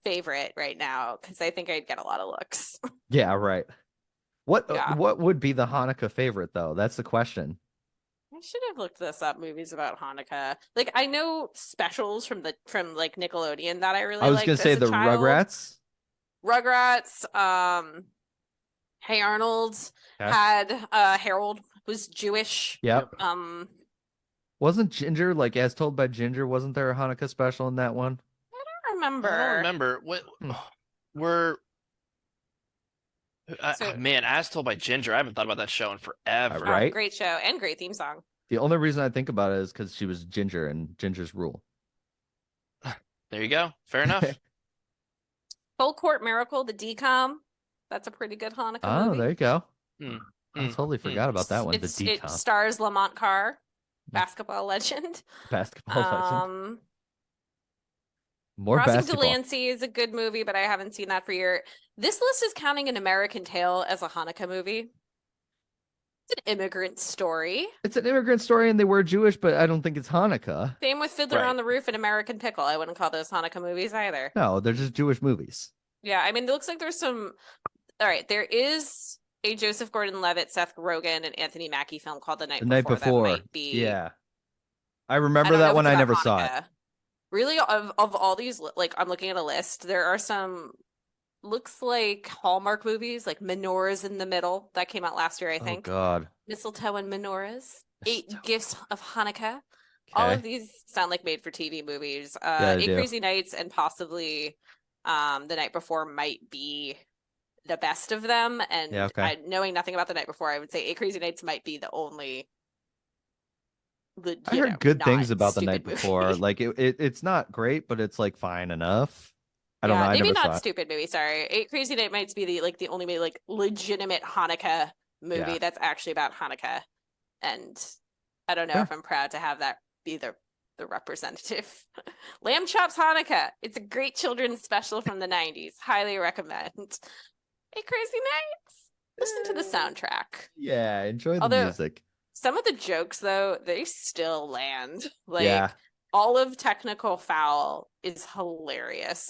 favorite right now, because I think I'd get a lot of looks. Yeah, right. What Yeah. what would be the Hanukkah favorite though? That's the question. I should have looked this up, movies about Hanukkah. Like I know specials from like Nickelodeon that I really I was liked gonna say as a the child. Rugrats. Hey Arnold Okay. had Harold was Jewish. Yep. Wasn't Ginger, like as told by Ginger, wasn't there a Hanukkah special in that one? I remember. I don't remember. What were man, As Told by Ginger. I haven't thought about that show in forever. Right? Great show and great theme song. The only reason I think about it is because she was Ginger and Ginger's Rule. There you go. Fair enough. Full Court Miracle, the DCOM. That's a pretty good Hanukkah Oh, movie. there you go. Hmm. I totally forgot about that one. The It decom. stars Lamont Carr, basketball legend. Basketball legend. More Crossing basketball. Delancey is a good movie, but I haven't seen that for years. This list is counting An American Tale as a Hanukkah movie. It's an immigrant story. It's an immigrant story, and they were Jewish, but I don't think it's Hanukkah. Same with Fiddler Right. on the Roof and American Pickle. I wouldn't call those Hanukkah movies either. No, they're just Jewish movies. Yeah, I mean, it looks like there's some. All right, there is a Joseph Gordon-Levitt, Seth Rogen, and Anthony Mackie film called The Night The night before. That might be. Yeah. I I remember don't know that if one. it's I about never saw it. Hanukkah. Really, of all these, like I'm looking at a list. There are some. Looks like Hallmark movies, like Menorahs in the Middle. That came out last year, I think. Oh God. Mistletoe and Menorahs. 8 Mistletoe. Gifts of Hanukkah. All Okay. of these sound like made-for-TV movies. Yeah, they 8 do. Crazy Nights and possibly The Night Before might be the best of them. And Yeah, okay. knowing nothing about The Night Before, I would say 8 Crazy Nights might be the only. I heard good things about The Night stupid movie. Before. Like it's not great, but it's like fine enough. I don't know. I maybe never saw not it. stupid movie. Sorry, 8 Crazy Nights might be the only like legitimate Hanukkah movie Yeah. that's actually about Hanukkah, and I don't know Sure. if I'm proud to have that be the representative. Lamb Chops Hanukkah. It's a great children's special from the 90s. Highly recommend. 8 Crazy Nights. Listen to the soundtrack. Yeah, enjoy the Although- music. Some of the jokes though, they still land. Like Yeah. all of Technical Foul is hilarious,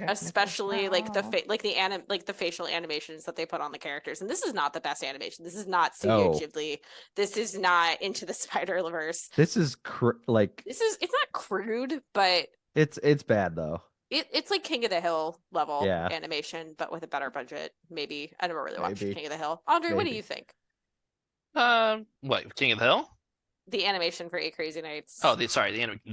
especially like the facial animations that they put on the characters. And this is not the best animation. This is not Studio Ghibli. This is not Into the Spider-Verse. This is it's not crude, but it's bad though. It's like King of the Hill level Yeah. animation, but with a better budget. Maybe. I never really watched Maybe. King of the Hill. Andre, what do Maybe. you think? What, King of the Hill? The animation for 8 Crazy Nights. Oh, the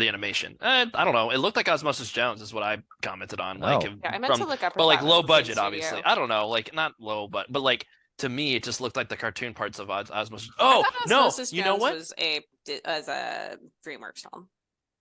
animation. I don't know. It looked like Osmosis Jones is what I commented on. Like, Oh. Yeah, I meant to look up. but like low budget, studio. obviously. I don't know, like not low, but like to me, it just looked like the cartoon parts of Osmosis. I Oh thought no, Osmosis you know Jones what? was a DreamWorks film.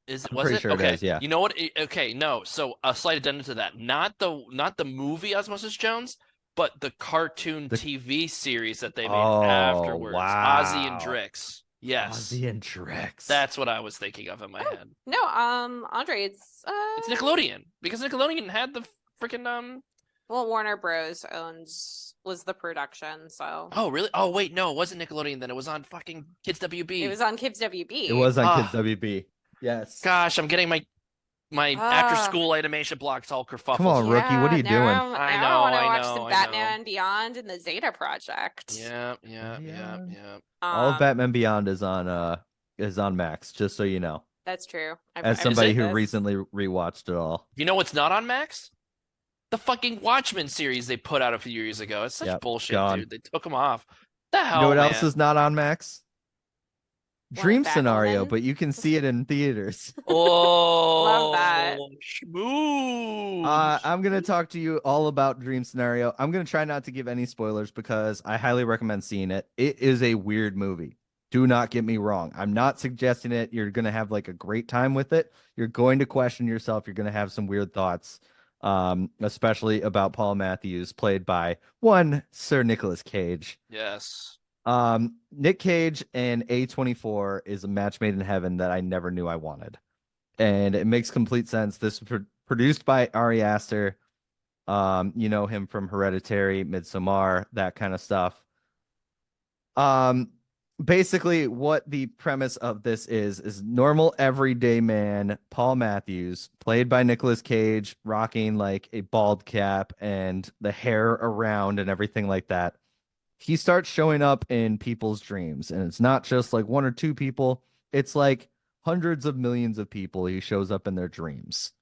Was pretty it? sure it Okay. is, yeah. You know what? Okay, no. So a slight addendum to that. Not the movie Osmosis Jones, but the cartoon TV series that they made afterwards. Ozzy and wow. Drix. Yes. Ozzy and Drix. That's what I was thinking of in my head. No, Andre, it's Nickelodeon, because Nickelodeon had the freaking well, Warner Bros. was the production, so. Oh, really? Oh, wait, no, it wasn't Nickelodeon then. It was on fucking Kids WB. It was on Kids WB. It was on Kids WB. Yes. Gosh, I'm getting my after school animation blocks all kerfuffled. Come on, rookie. What are you doing? I know, want to I watch know, the I Batman Beyond and the Zeta Project. Yeah. All of Batman Beyond is on Max, just so you know. That's true. As somebody who recently rewatched it all. You know what's not on Max? The fucking Watchmen series they put out a few years ago. It's such bullshit, dude. They took them off. The hell, You know what man? else is not on Max? Dream Batwoman? Scenario, but you can see it in theaters. Oh, Love that. Schmooze. I'm going to talk to you all about Dream Scenario. I'm going to try not to give any spoilers because I highly recommend seeing it. It is a weird movie. Do not get me wrong. I'm not suggesting it. You're going to have like a great time with it. You're going to question yourself. You're going to have some weird thoughts, especially about Paul Matthews, played by one Sir Nicolas Cage. Yes. Nick Cage and A24 is a match made in heaven that I never knew I wanted. And it makes complete sense. This is produced by Ari Aster. You know him from Hereditary, Midsommar, that kind of stuff. Basically what the premise of this is normal everyday man Paul Matthews, played by Nicolas Cage, rocking like a bald cap and the hair around and everything like that. He starts showing up in people's dreams, and it's not just like one or two people. It's like hundreds of millions of people. He shows up in their dreams.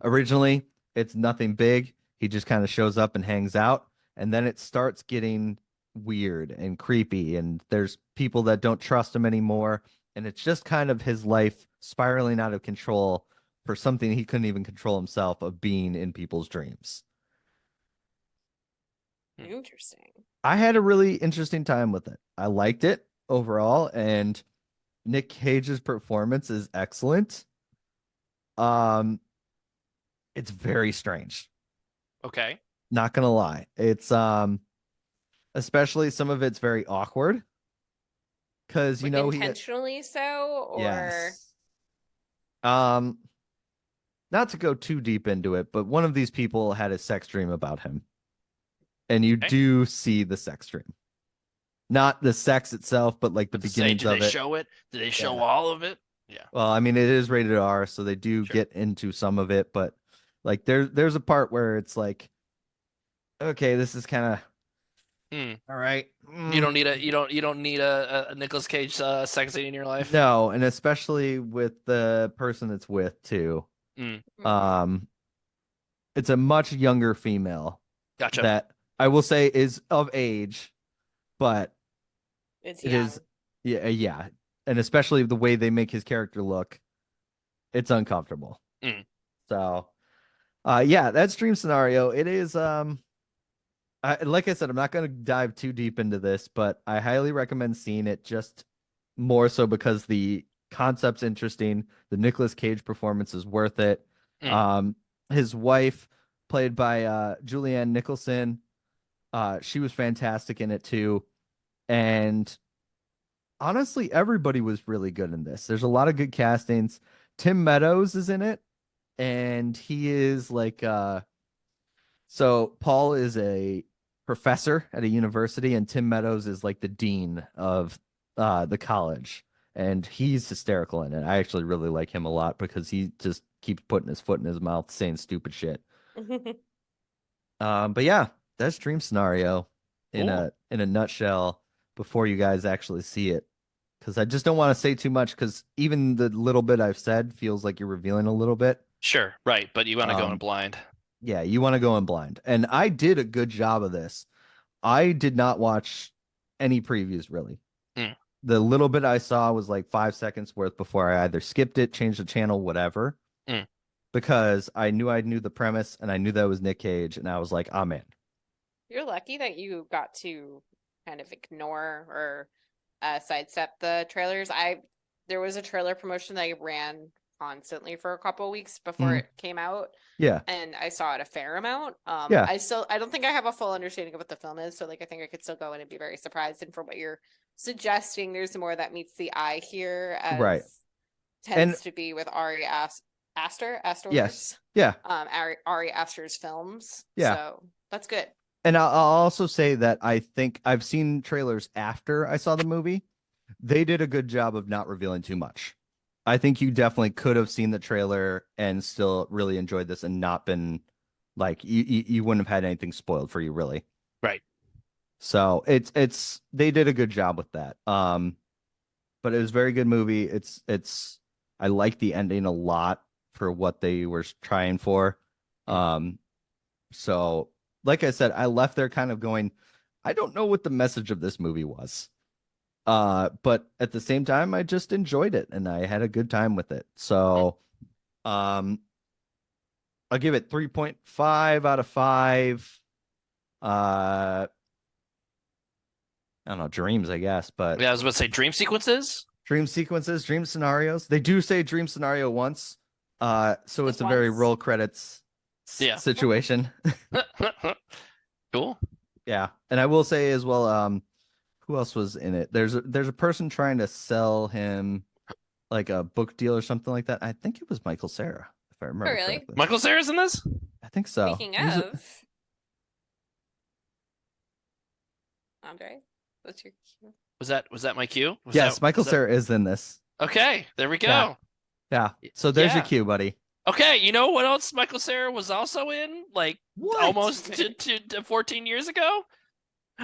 Originally, it's nothing big. He just kind of shows up and hangs out, and then it starts getting weird and creepy, and there's people that don't trust him anymore, and it's just kind of his life spiraling out of control for something he couldn't even control himself, of being in people's dreams. Interesting. I had a really interesting time with it. I liked it overall, and Nick Cage's performance is excellent. It's very strange. Okay. Not gonna lie. It's especially some of it's very awkward. Because like intentionally so, or yes. Not to go too deep into it, but one of these people had a sex dream about him. And you do see the sex dream. Not the sex itself, but like the beginnings of it. Did they show it? Did they show all of it? Yeah. Well, I mean, it is rated R, so they do get into some of it, but like there's a part where it's like, okay, this is kind of all right. You don't need a Nicolas Cage sex scene in your life. No, and especially with the person it's with too. It's a much younger female. Gotcha. That I will say is of age, but it is yeah, and especially the way they make his character look, it's uncomfortable. So, yeah, that's Dream Scenario. It is like I said, I'm not going to dive too deep into this, but I highly recommend seeing it, just more so because the concept's interesting. The Nicolas Cage performance is worth it. His wife, played by Julianne Nicholson, she was fantastic in it too. And honestly, everybody was really good in this. There's a lot of good castings. Tim Meadows is in it, and he is like so Paul is a professor at a university, and Tim Meadows is like the dean of the college. and he's hysterical in it. I actually really like him a lot because he just keeps putting his foot in his mouth, saying stupid shit. But yeah, that's Dream Scenario in Cool. a nutshell before you guys actually see it. Because I just don't want to say too much because even the little bit I've said feels like you're revealing a little bit. Sure, right, but you want to go in Um, blind. yeah, you want to go in blind. And I did a good job of this. I did not watch any previews really. Mm. The little bit I saw was like 5 seconds worth before I either skipped it, changed the channel, whatever. Mm. Because I knew the premise and I knew that was Nick Cage, and I was like, I'm in. You're lucky that you got to kind of ignore or sidestep the trailers. There was a trailer promotion that I ran constantly for a couple of weeks before it came out, Yeah. and I saw it a fair amount. Yeah. I don't think I have a full understanding of what the film is, so like I think I could still go in and be very surprised. And from what you're suggesting, there's more that meets the eye here, as Right. tends to be with Ari Aster. Yes. Yeah. Ari Aster's films. Yeah. So that's good. And I'll also say that I think I've seen trailers after I saw the movie. They did a good job of not revealing too much. I think you definitely could have seen the trailer and still really enjoyed this and not been like you wouldn't have had anything spoiled for you really. Right. So it's they did a good job with that. But it was a very good movie. It's I like the ending a lot for what they were trying for. So like I said, I left there kind of going, I don't know what the message of this movie was. But at the same time, I just enjoyed it and I had a good time with it. So, I'll give it 3.5 out of 5. I don't know, dreams, I guess, but Yeah, I was about to say dream sequences. dream sequences, dream scenarios. They do say dream scenario once. So it's Just a very once. roll credits Yeah. situation. Cool. Yeah. And I will say as well, who else was in it? There's a person trying to sell him like a book deal or something like that. I think it was Michael Cera, if I remember really? correctly. Michael Cera's in this? I think so. Speaking He was a- of, Andre, what's your cue? Was that my cue? yes, Michael Cera is in this. Okay, there we go. Yeah. So there's your Yeah. cue, buddy. Okay, you know what else Michael Cera was also in? Like What? almost to 14 years ago?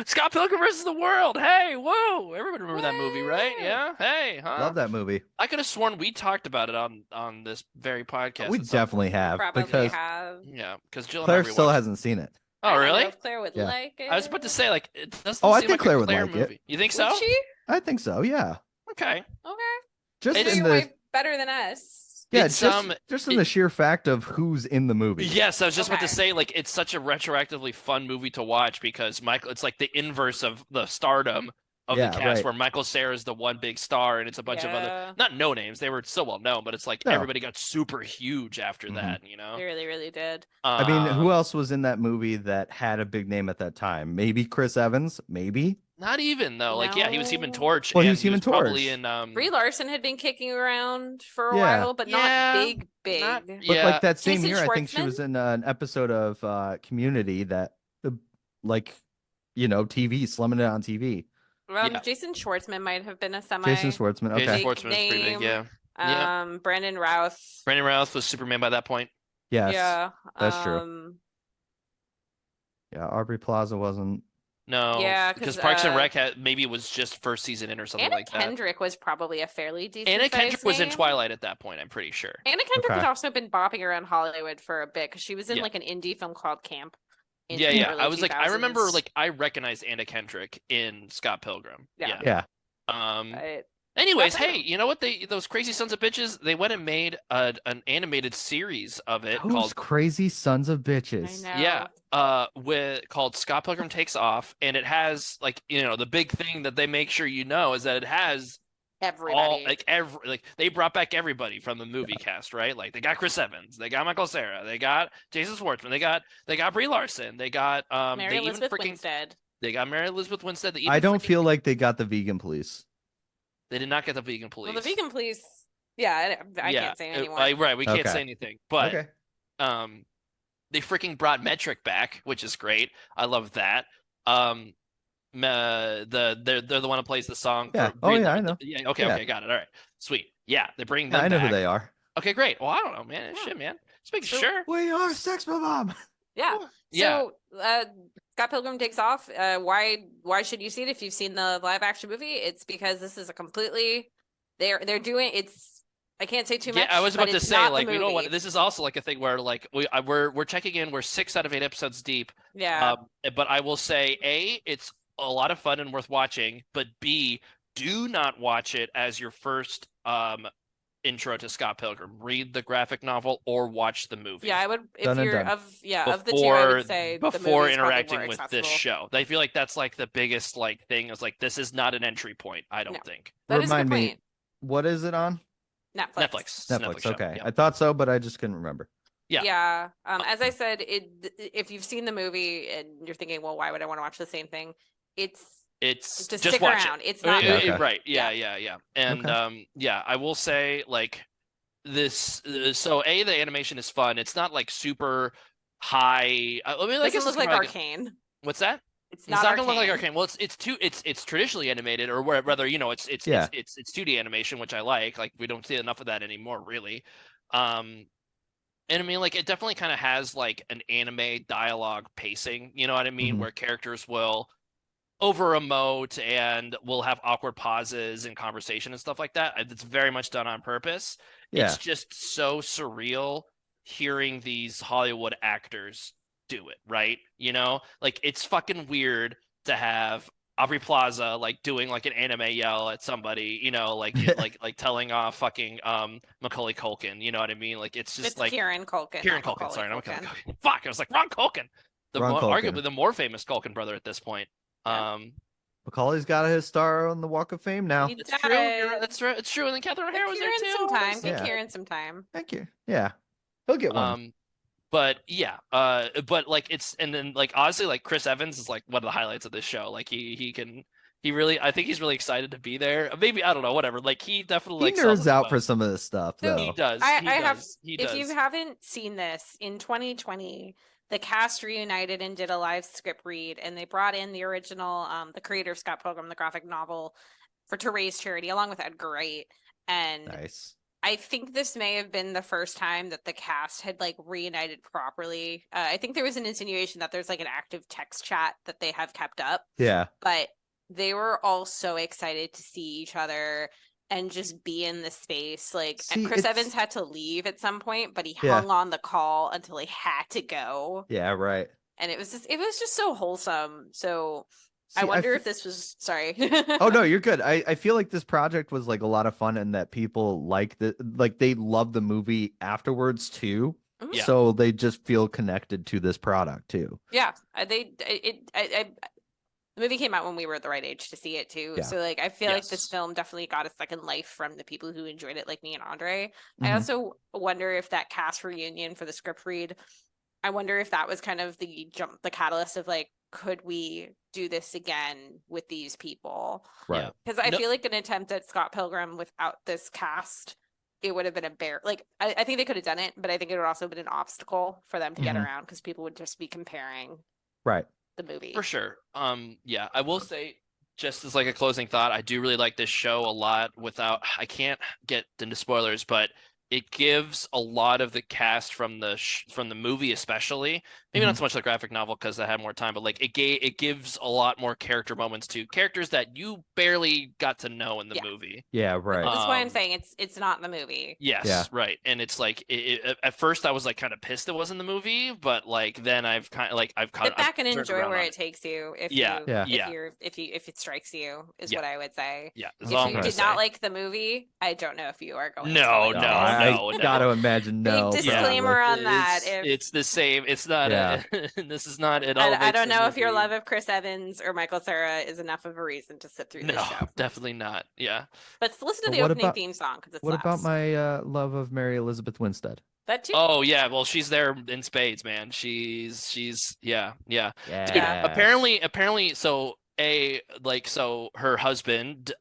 Scott Pilgrim versus the World. Hey, whoa! Everybody remember that movie, right? Woo! Yeah. Hey, huh? Love that movie. I could have sworn we talked about it on this very podcast. We at some definitely have Probably because have. point. Yeah, because Jill Claire and I still rewatched- hasn't seen it. Oh, I don't know really? if Claire would Yeah. like it. I was about to say like it doesn't Oh, I seem think like Claire a would Claire like it. movie. You think so? Would she? I think so. Yeah. Okay. Okay. Just It's- in Maybe the way better than us. yeah, it's, just in the sheer fact of who's in the movie. Yes, I was just about to Okay. say, like, it's such a retroactively fun movie to watch because it's like the inverse of the stardom of Yeah, the cast, right. where Michael Cera is the one big star, and it's a bunch of other, Yeah. not no names, they were so well known, but it's like No. everybody got super huge after Mhm. that, you know? They really, really did. I mean, who Um, else was in that movie that had a big name at that time? Maybe Chris Evans, maybe. Not even though, like, yeah, he was Human No. Torch, Well, he and was Human probably Torch. in Brie Larson had been kicking around for a Yeah. while, but Yeah, not big, big. not- But yeah, like that same Jason year, I think she was Schwartzman? in an episode of Community that, like, TV, slumming it on TV. Yeah. Jason Schwartzman might have been a semi. Jason Schwartzman. Okay. Jason Big Schwartzman's pretty big, name. yeah. Yeah. Brandon Routh. Brandon Routh was Superman by that point. Yes. Yeah. that's true. Yeah. Aubrey Plaza wasn't. No, Yeah, because 'cause, Parks and Rec maybe it was just first season in or something Anna like that. Kendrick was probably a fairly decent. Anna Kendrick sized was in name. Twilight at that point, I'm pretty sure. Anna Kendrick Okay. had also been bopping around Hollywood for a bit because she was in Yeah. like an indie film called Camp. in Yeah, the yeah. early I was like, I remember 2000s. like I recognized Anna Kendrick in Scott Pilgrim. Yeah. Yeah. But Anyways, That's hey, you know what? Those crazy sons of bitches, they went and made an animated series of it Those called crazy sons of I bitches. know. Yeah, called Scott Pilgrim Takes Off, and it has like the big thing that they make sure you know is that it has Everybody. all like they brought back everybody from the movie cast, right? Like they got Chris Evans, they got Michael Cera, they got Jason Schwartzman, they got Brie Larson, they got Mary they even Elizabeth freaking Winstead. they got Mary Elizabeth Winstead. They even I don't freaking- feel like they got the vegan police. they did not get the vegan police. Well, the vegan police. Yeah, I Yeah, can't say anymore. right, we can't Okay. say anything, but Okay. they freaking brought Metric back, which is great. I love that. they're the one who plays the song. Yeah. For Oh Read yeah, the- I know. Yeah. Okay. Yeah. Okay. Got it. All right. Sweet. Yeah. They bring Yeah, them I know who back. they are. Okay. Great. Well, I don't know, man. Yeah. Shit, man. Just making So- sure. We are Sex Bomb. Yeah. Yeah. So Scott Pilgrim Takes Off. Why should you see it if you've seen the live action movie? It's because this is a completely they're doing it's I can't say too much. Yeah, I was but about to it's say, not the like, you know what? movie. This is also like a thing where, like, we're checking in. We're 6 out of 8 episodes deep. Yeah. But I will say, A, it's a lot of fun and worth watching. But B, do not watch it as your first intro to Scott Pilgrim. Read the graphic novel or watch the movie. Yeah, I would if Done and you're done. of the two, I would say the before movie is probably interacting more with accessible. this show. I feel like that's like the biggest like thing is like this is not an entry point. I don't No. think. That is a Remind good me, point. what is it on? Netflix. Netflix. show, Okay, yeah. I thought so, but I just couldn't remember. Yeah. Yeah. As I said, if you've seen the movie and you're thinking, well, why would I want to watch the same thing? It's It's just just stick watch around. it. It's not Okay. Right. Yeah. Yeah. And Okay. yeah, I will say like this. So A, the animation is fun. It's not like super high. I mean, I doesn't guess look it's like kinda Arcane. What's that? It's It's not not gonna look like Arcane. Arcane. Well, it's traditionally animated, or rather, you know, it's Yeah. it's 2D animation, which I like. Like we don't see enough of that anymore, really. Um, and I mean, like it definitely kind of has like an anime dialogue pacing. You know what I mean? Mhm. Where characters will over emote and will have awkward pauses in conversation and stuff like that. It's very much done on purpose. Yeah. It's just so surreal hearing these Hollywood actors do it, right? You know, like it's fucking weird to have Aubrey Plaza like doing like an anime yell at somebody, you know, like like telling off fucking Macaulay Culkin, you know what I mean? Like it's just It's like Kieran Culkin. Kieran not Culkin, Macaulay sorry, not Macaulay Culkin. Culkin. Fuck, I was like Ron Culkin, Wrong Culkin. arguably the more famous Culkin brother at this point. Yeah. Macaulay's got his star on the Walk of Fame now. He It's true. You're right. does. That's true. It's true. And then Catherine O'Hara Give was there Kieran too. some time. Give Yeah. Kieran some time. Thank you. Yeah, he'll get one. But yeah, but like it's and then like honestly, like Chris Evans is like one of the highlights of this show. Like he really I think he's really excited to be there. Maybe I don't know, whatever. Like he definitely He like sells nerds it out well. for some of this stuff, So, though. He does. I He have. does. He If does. you haven't seen this, in 2020, the cast reunited and did a live script read, and they brought in the original, the creator of Scott Pilgrim, the graphic novel, to raise charity along with Edgar Wright. And Nice. I think this may have been the first time that the cast had like reunited properly. I think there was an insinuation that there's like an active text chat that they have kept up, Yeah. but they were all so excited to see each other and just be in the space. Like See, Chris it's- Evans had to leave at some point, but he Yeah. hung on the call until he had to go. Yeah. Right. And it was just so wholesome. So I See, wonder fe- if this was sorry. Oh no, you're good. I feel like this project was like a lot of fun and that people like they love the movie afterwards too. Mhm. Yeah. So they just feel connected to this product too. Yeah, the movie came out when we were at the right age to see it too. Yeah. So like I feel like this Yes. film definitely got a second life from the people who enjoyed it, like me and Andre. I Mhm. also wonder if that cast reunion for the script read, I wonder if that was kind of the catalyst of like, could we do this again with these people? Right. Yeah. Because I No- feel like an attempt at Scott Pilgrim without this cast, it would have been a bear. Like I think they could have done it, but I think it would also have been an obstacle for them to get Mhm. around because people would just be comparing Right. the movie. For sure. Yeah, I will say just as like a closing thought, I do really like this show a lot I can't get into spoilers, but it gives a lot of the cast from the movie especially, maybe not so much the graphic novel because I had more time, but like it gives a lot more character moments to characters that you barely got to know in the Yeah. movie. Yeah. Right. That's why I'm Um, saying it's not in the movie. Yes, Yeah. right. And it's like at first I was like kind of pissed it wasn't the movie, but like then I've kind of like I've kind Sit back and turned enjoy around where on it takes you. If Yeah, you, yeah. if it strikes you, is Yeah. what I would say. Yeah, that's If all I'm you gonna did say. not like the movie, I don't know if you are going. to No, like No, the I movie. gotta imagine Big no. disclaimer probably. on that. It's the same. It's not. Yeah. This is not. It I elevates don't the know if your movie. love of Chris Evans or Michael Cera is enough of a reason to sit through this No, show. definitely not. Yeah. But listen to But the what opening about- theme song because it's What about my love of Mary Elizabeth Winstead? that too? Oh yeah. Well, she's there in spades, man. She's yeah. Yeah. Dude, apparently, so her husband,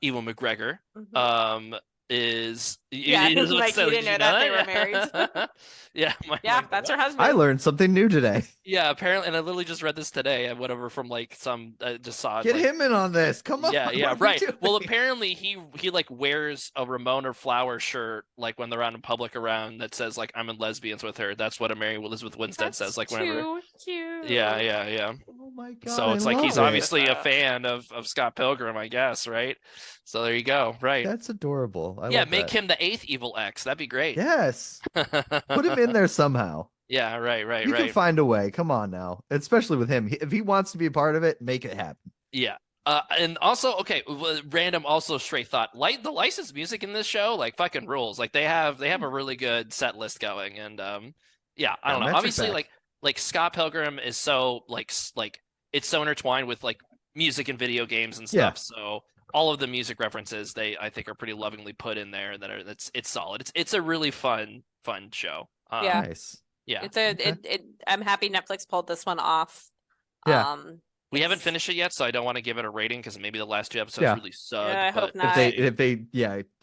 Ewan McGregor, Mhm. is Yeah, you like you didn't know that they were married. Yeah, Yeah, like, that's her what? husband. I learned something new today. Yeah, apparently, and I literally just read this today, whatever from like some just saw it Get like him in on this. Come on. yeah, What yeah, are we right. Well, doing? apparently he like wears a Ramona Flower shirt like when they're out in public around that says like I'm in lesbians with her. That's what a Mary Elizabeth Winstead That's says like whenever. too cute. Yeah, yeah, yeah. Oh my God, So I it's like he's love it. obviously a fan of Scott Pilgrim, I guess, right? So there you go, right? That's adorable. I Yeah, love make that. him the eighth evil X. That'd be great. Yes. Put him in there somehow. Yeah, right, right, You can right. find a way. Come on now. Especially with him. If he wants to be a part of it, make it happen. Yeah. And also, okay, random, also straight thought. The licensed music in this show, like fucking rules. Like they have a really good set list going, and yeah, I don't know. Metric Obviously, back. like Scott Pilgrim is so like it's so intertwined with like music and video games and Yeah. stuff. So all of the music references I think are pretty lovingly put in there, and it's solid. It's a really fun show. Yeah. Nice. Yeah. It's a Okay. I'm happy Netflix pulled this one off. Yeah. We haven't it's- finished it yet, so I don't want to give it a rating because maybe the last two episodes Yeah. really sucked. Yeah, I hope but not. If they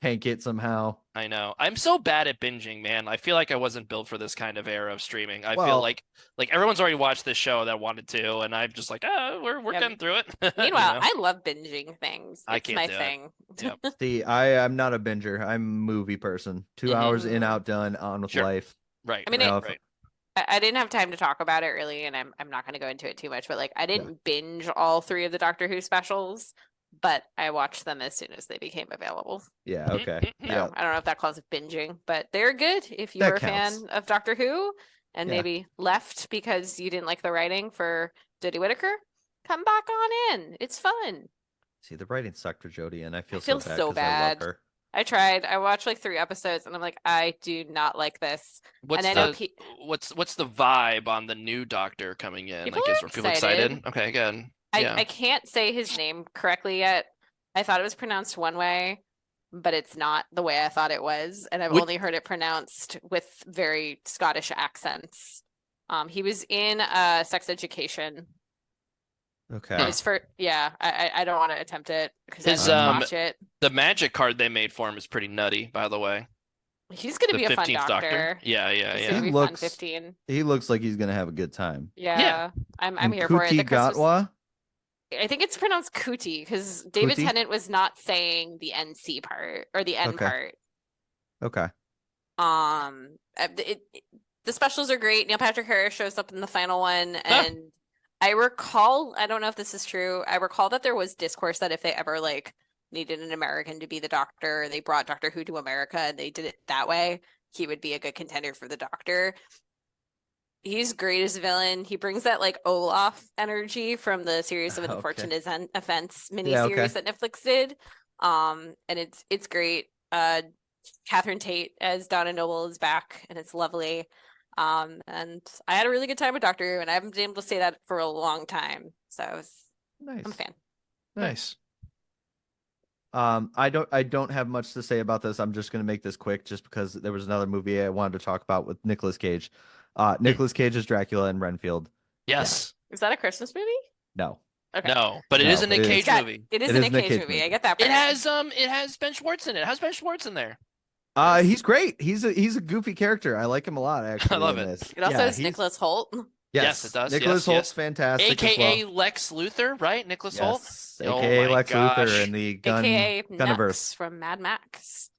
tank it somehow. I know. I'm so bad at binging, man. I feel like I wasn't built for this kind of era of streaming. I feel Well- like everyone's already watched this show that wanted to, and I'm just like, we're Yeah. getting through it. Meanwhile, You know? I love binging things. I It's can't my do it. thing. Yep. See, I'm not a binger. I'm a movie person. 2 hours in, Mhm. out, done, on with Sure. life. Right. I mean, right, it- right. I didn't have time to talk about it really, and I'm not going to go into it too much, but like I didn't binge all three of the Doctor Who specials, but I watched them as soon as they became available. Yeah, okay. Mhm. So Yeah. I don't know if that calls it binging, but they're good if you That were a counts. fan of Doctor Who and Yeah. maybe left because you didn't like the writing for Jodie Whittaker. Come back on in. It's fun. See, the writing sucked for Jodie, and I feel feel so bad so 'cause I love bad. her. I tried. I watched like 3 episodes and I'm like, I do not like this. What's and I know the what's the vibe on the new Doctor coming in? People Like, are are people excited? excited. Okay, good. I Yeah. can't say his name correctly yet. I thought it was pronounced one way, but it's not the way I thought it was. And I've Which- only heard it pronounced with very Scottish accents. He was in Sex Education. Okay. It was for I don't want to attempt it because I His, didn't um, watch it. The magic card they made for him is pretty nutty, by the way. He's gonna The be a fun 15th doctor. Yeah, yeah, He's yeah. gonna He be looks- fun 15. He looks like he's gonna have a good time. Yeah. I'm And here for it. Kuti The Christmas- Gatwa? I think it's pronounced Cootie because David Cootie? Tennant was not saying the NC part or the N Okay. part. Okay. The specials are great. Neil Patrick Harris shows up in the final one, and I recall, I don't know if this is true, I recall that there was discourse that if they ever like needed an American to be the Doctor, they brought Doctor Who to America and they did it that way, he would be a good contender for the Doctor. He's great as a villain. He brings that like Olaf energy from the series of Okay. Unfortunate Offense miniseries Yeah, okay. that Netflix did. And it's great. Catherine Tate as Donna Noble is back, and it's lovely. And I had a really good time with Doctor Who, and I haven't been able to say that for a long time. So Nice. I'm a fan. Nice. I don't have much to say about this. I'm just gonna make this quick, just because there was another movie I wanted to talk about with Nicolas Cage. Nicolas Cage is Dracula in Renfield. Yes. Is that a Christmas movie? No. Okay. No, but it No, is a Nick it is- Cage It's got- movie. It is It a is Nick Nick Cage Cage movie. movie. I get that. It part. has Ben Schwartz in it. How's Ben Schwartz in there? He's great. He's a goofy character. I like him a lot, actually. love in it. This. It also Yeah, has he's- Nicholas Holt. Yes, it does. Nicholas Yes, Holt's yes. fantastic. AKA as well. Lex Luthor, right? Nicholas Holt? Yes, Oh AKA my Lex gosh. Luthor in the AKA Gunniverse. Nux from Mad Max.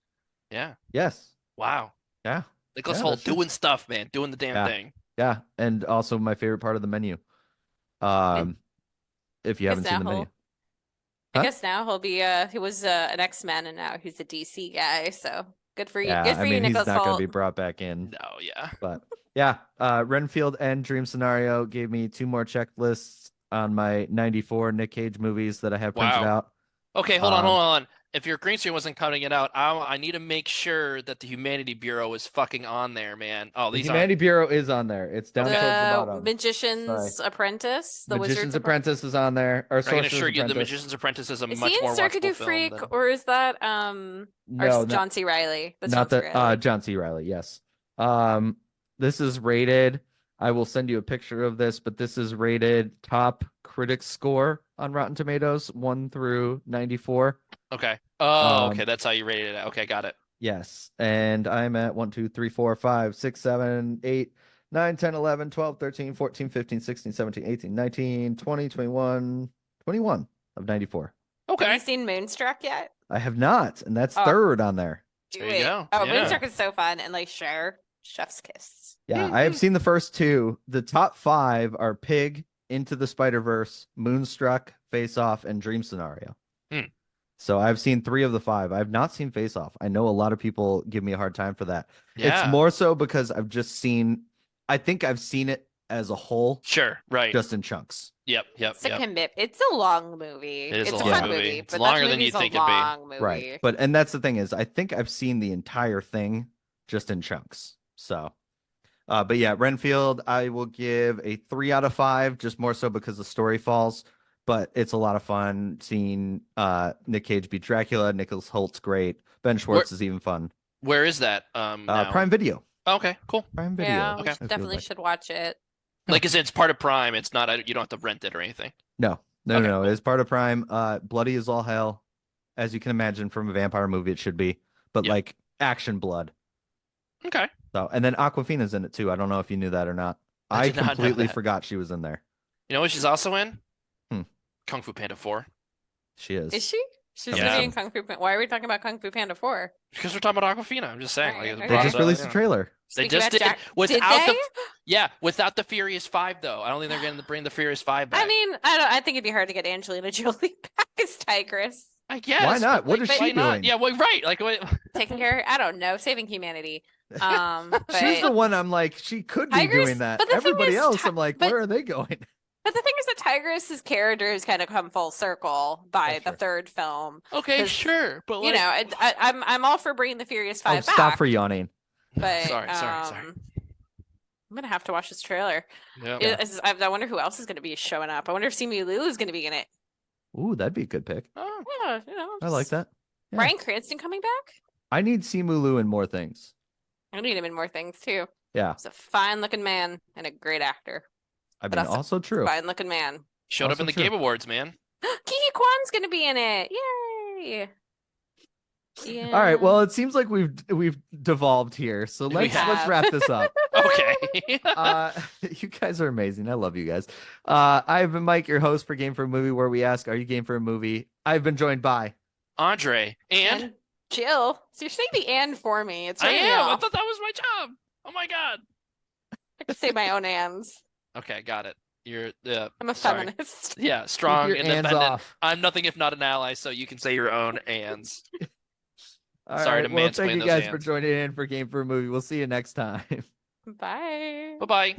Yeah. Yes. Wow. Yeah. Nicholas Yeah, Holt that's true. doing stuff, man. Doing the damn Yeah. thing. Yeah. And also my favorite part of the menu. If you haven't seen the menu. I Huh? guess now he'll be he was an X-Men and now he's a DC guy, so good for you. Yeah, Good for I you, mean, he's Nicholas not going to Holt. be brought back in. No, yeah. But yeah, Renfield and Dream Scenario gave me 2 more checklists on my 94 Nick Cage movies that I have printed Wow. out. Okay, hold Um, on. If your green screen wasn't cutting it out, I need to make sure that the Humanity Bureau is fucking on there, man. Oh, The these Humanity Bureau is on there. It's down towards the The bottom. Magician's Apprentice, the Magician's Wizard's Apprentice is on there. Or I can Sorcerer's assure you, The Apprentice. Magician's Apprentice is a Is much he in more Circuit watchable du film Freak than... or is that No, or John C. Riley? That's not John C. the Riley. John C. Riley. Yes. This is rated. I will send you a picture of this, but this is rated top critic score on Rotten Tomatoes, 1 through 94. Okay. Oh, Um, okay. That's how you rated it. Okay, got it. Yes. And I'm at 1, 2, 3, 4, 5, 6, 7, 8, 9, 10, 11, 12, 13, 14, 15, 16, 17, 18, 19, 20, 21, 21 of 94. Have you Okay. seen Moonstruck yet? I have not, and that's Oh. third on there. Do There you it. go. Oh, Yeah. Moonstruck is so fun, and like Chef's Kiss. Yeah, I have seen the first two. The top 5 are Pig, Into the Spider-Verse, Moonstruck, Face Off, and Dream Scenario. Hmm. So I've seen 3 of the 5. I've not seen Face Off. I know a lot of people give me a hard time for that. It's Yeah. more so because I think I've seen it as a whole, Sure. Right. just in chunks. Yep. It's it's a long movie. It is It's a a long fun movie. movie, It's but longer that than you'd movie's think a it'd be. long movie. Right. And that's the thing is I think I've seen the entire thing just in chunks. So but yeah, Renfield, I will give a 3 out of 5, just more so because the story falls. But it's a lot of fun seeing Nick Cage beat Dracula. Nicholas Holt's great. Ben Schwartz is even fun. Where is that? Now? Prime Video. Okay, cool. Prime Video. Yeah, Okay. we definitely should watch it. Like, it's part of Prime. It's not. You don't have to rent it or anything. No. Okay, No. cool. It's part of Prime. Bloody as all hell, as you can imagine from a vampire movie. It should be, but Yep. like action blood. Okay. So, and then Aquafina's in it too. I don't know if you knew that or not. I I did not know completely that. forgot she was in there. You know what she's also in? Hmm. Kung Fu Panda 4. She is. Is she? She's Yeah. gonna be in Kung Fu Panda. Why are we talking about Kung Fu Panda 4? Because we're talking about Aquafina. I'm just saying. Alright, Like, okay. They Brought just it up, released you a know. trailer. They Speaking just about did. Jack- Without did the without the Furious 5 though. I don't think they're going to bring the Furious 5 back. I mean, I think it'd be hard to get Angelina Jolie back as Tigress. I guess. Why not? but, What like, is why she not? doing? Yeah, well, right. Like, what? Taking care, I don't know, saving humanity. But She's the one I'm like, she could be Tigress- doing that. but the thing Everybody is, else, I'm like, but- where are they going? But the thing is that Tigress's character has kind of come full circle by Oh, the third film. Okay, 'Cause, sure, but You like, know, I'm all for bringing the Furious Oh, Five back. stop for yawning. But sorry. I'm gonna have to watch this trailer. Yep. Yeah. I wonder who else is gonna be showing up. I wonder if Simu Liu is gonna be in it. Ooh, that'd be a good pick. Oh, Yeah, you know, I like that. Yeah. Bryan Cranston coming back. I need Simu Liu in more things. I need him in more things too. Yeah, He's a fine looking man and a great actor. I But mean, also also true. Fine looking man. showed up Also in the true. Game Awards, man. Kiki Kwan's gonna be in it. Yay! Yeah. All right, well, it seems like we've devolved here, so We let's have. wrap this up. Okay. You guys are amazing. I love you guys. I've been Mike, your host for Game for a Movie, where we ask, are you game for a movie? I've been joined by Andre and Jill. So you're saying the and for me. It's I throwing me am. I off. thought that was my job. Oh my god. I can say my own ands. Okay, got it. You're I'm a sorry. feminist. Yeah, strong, Keep your hands independent. off. I'm nothing if not an ally, so you can say your own ands. All Sorry right, to well, mansplain thank you those guys for hands. joining in for Game for a Movie. We'll see you next time. Bye. Bye bye.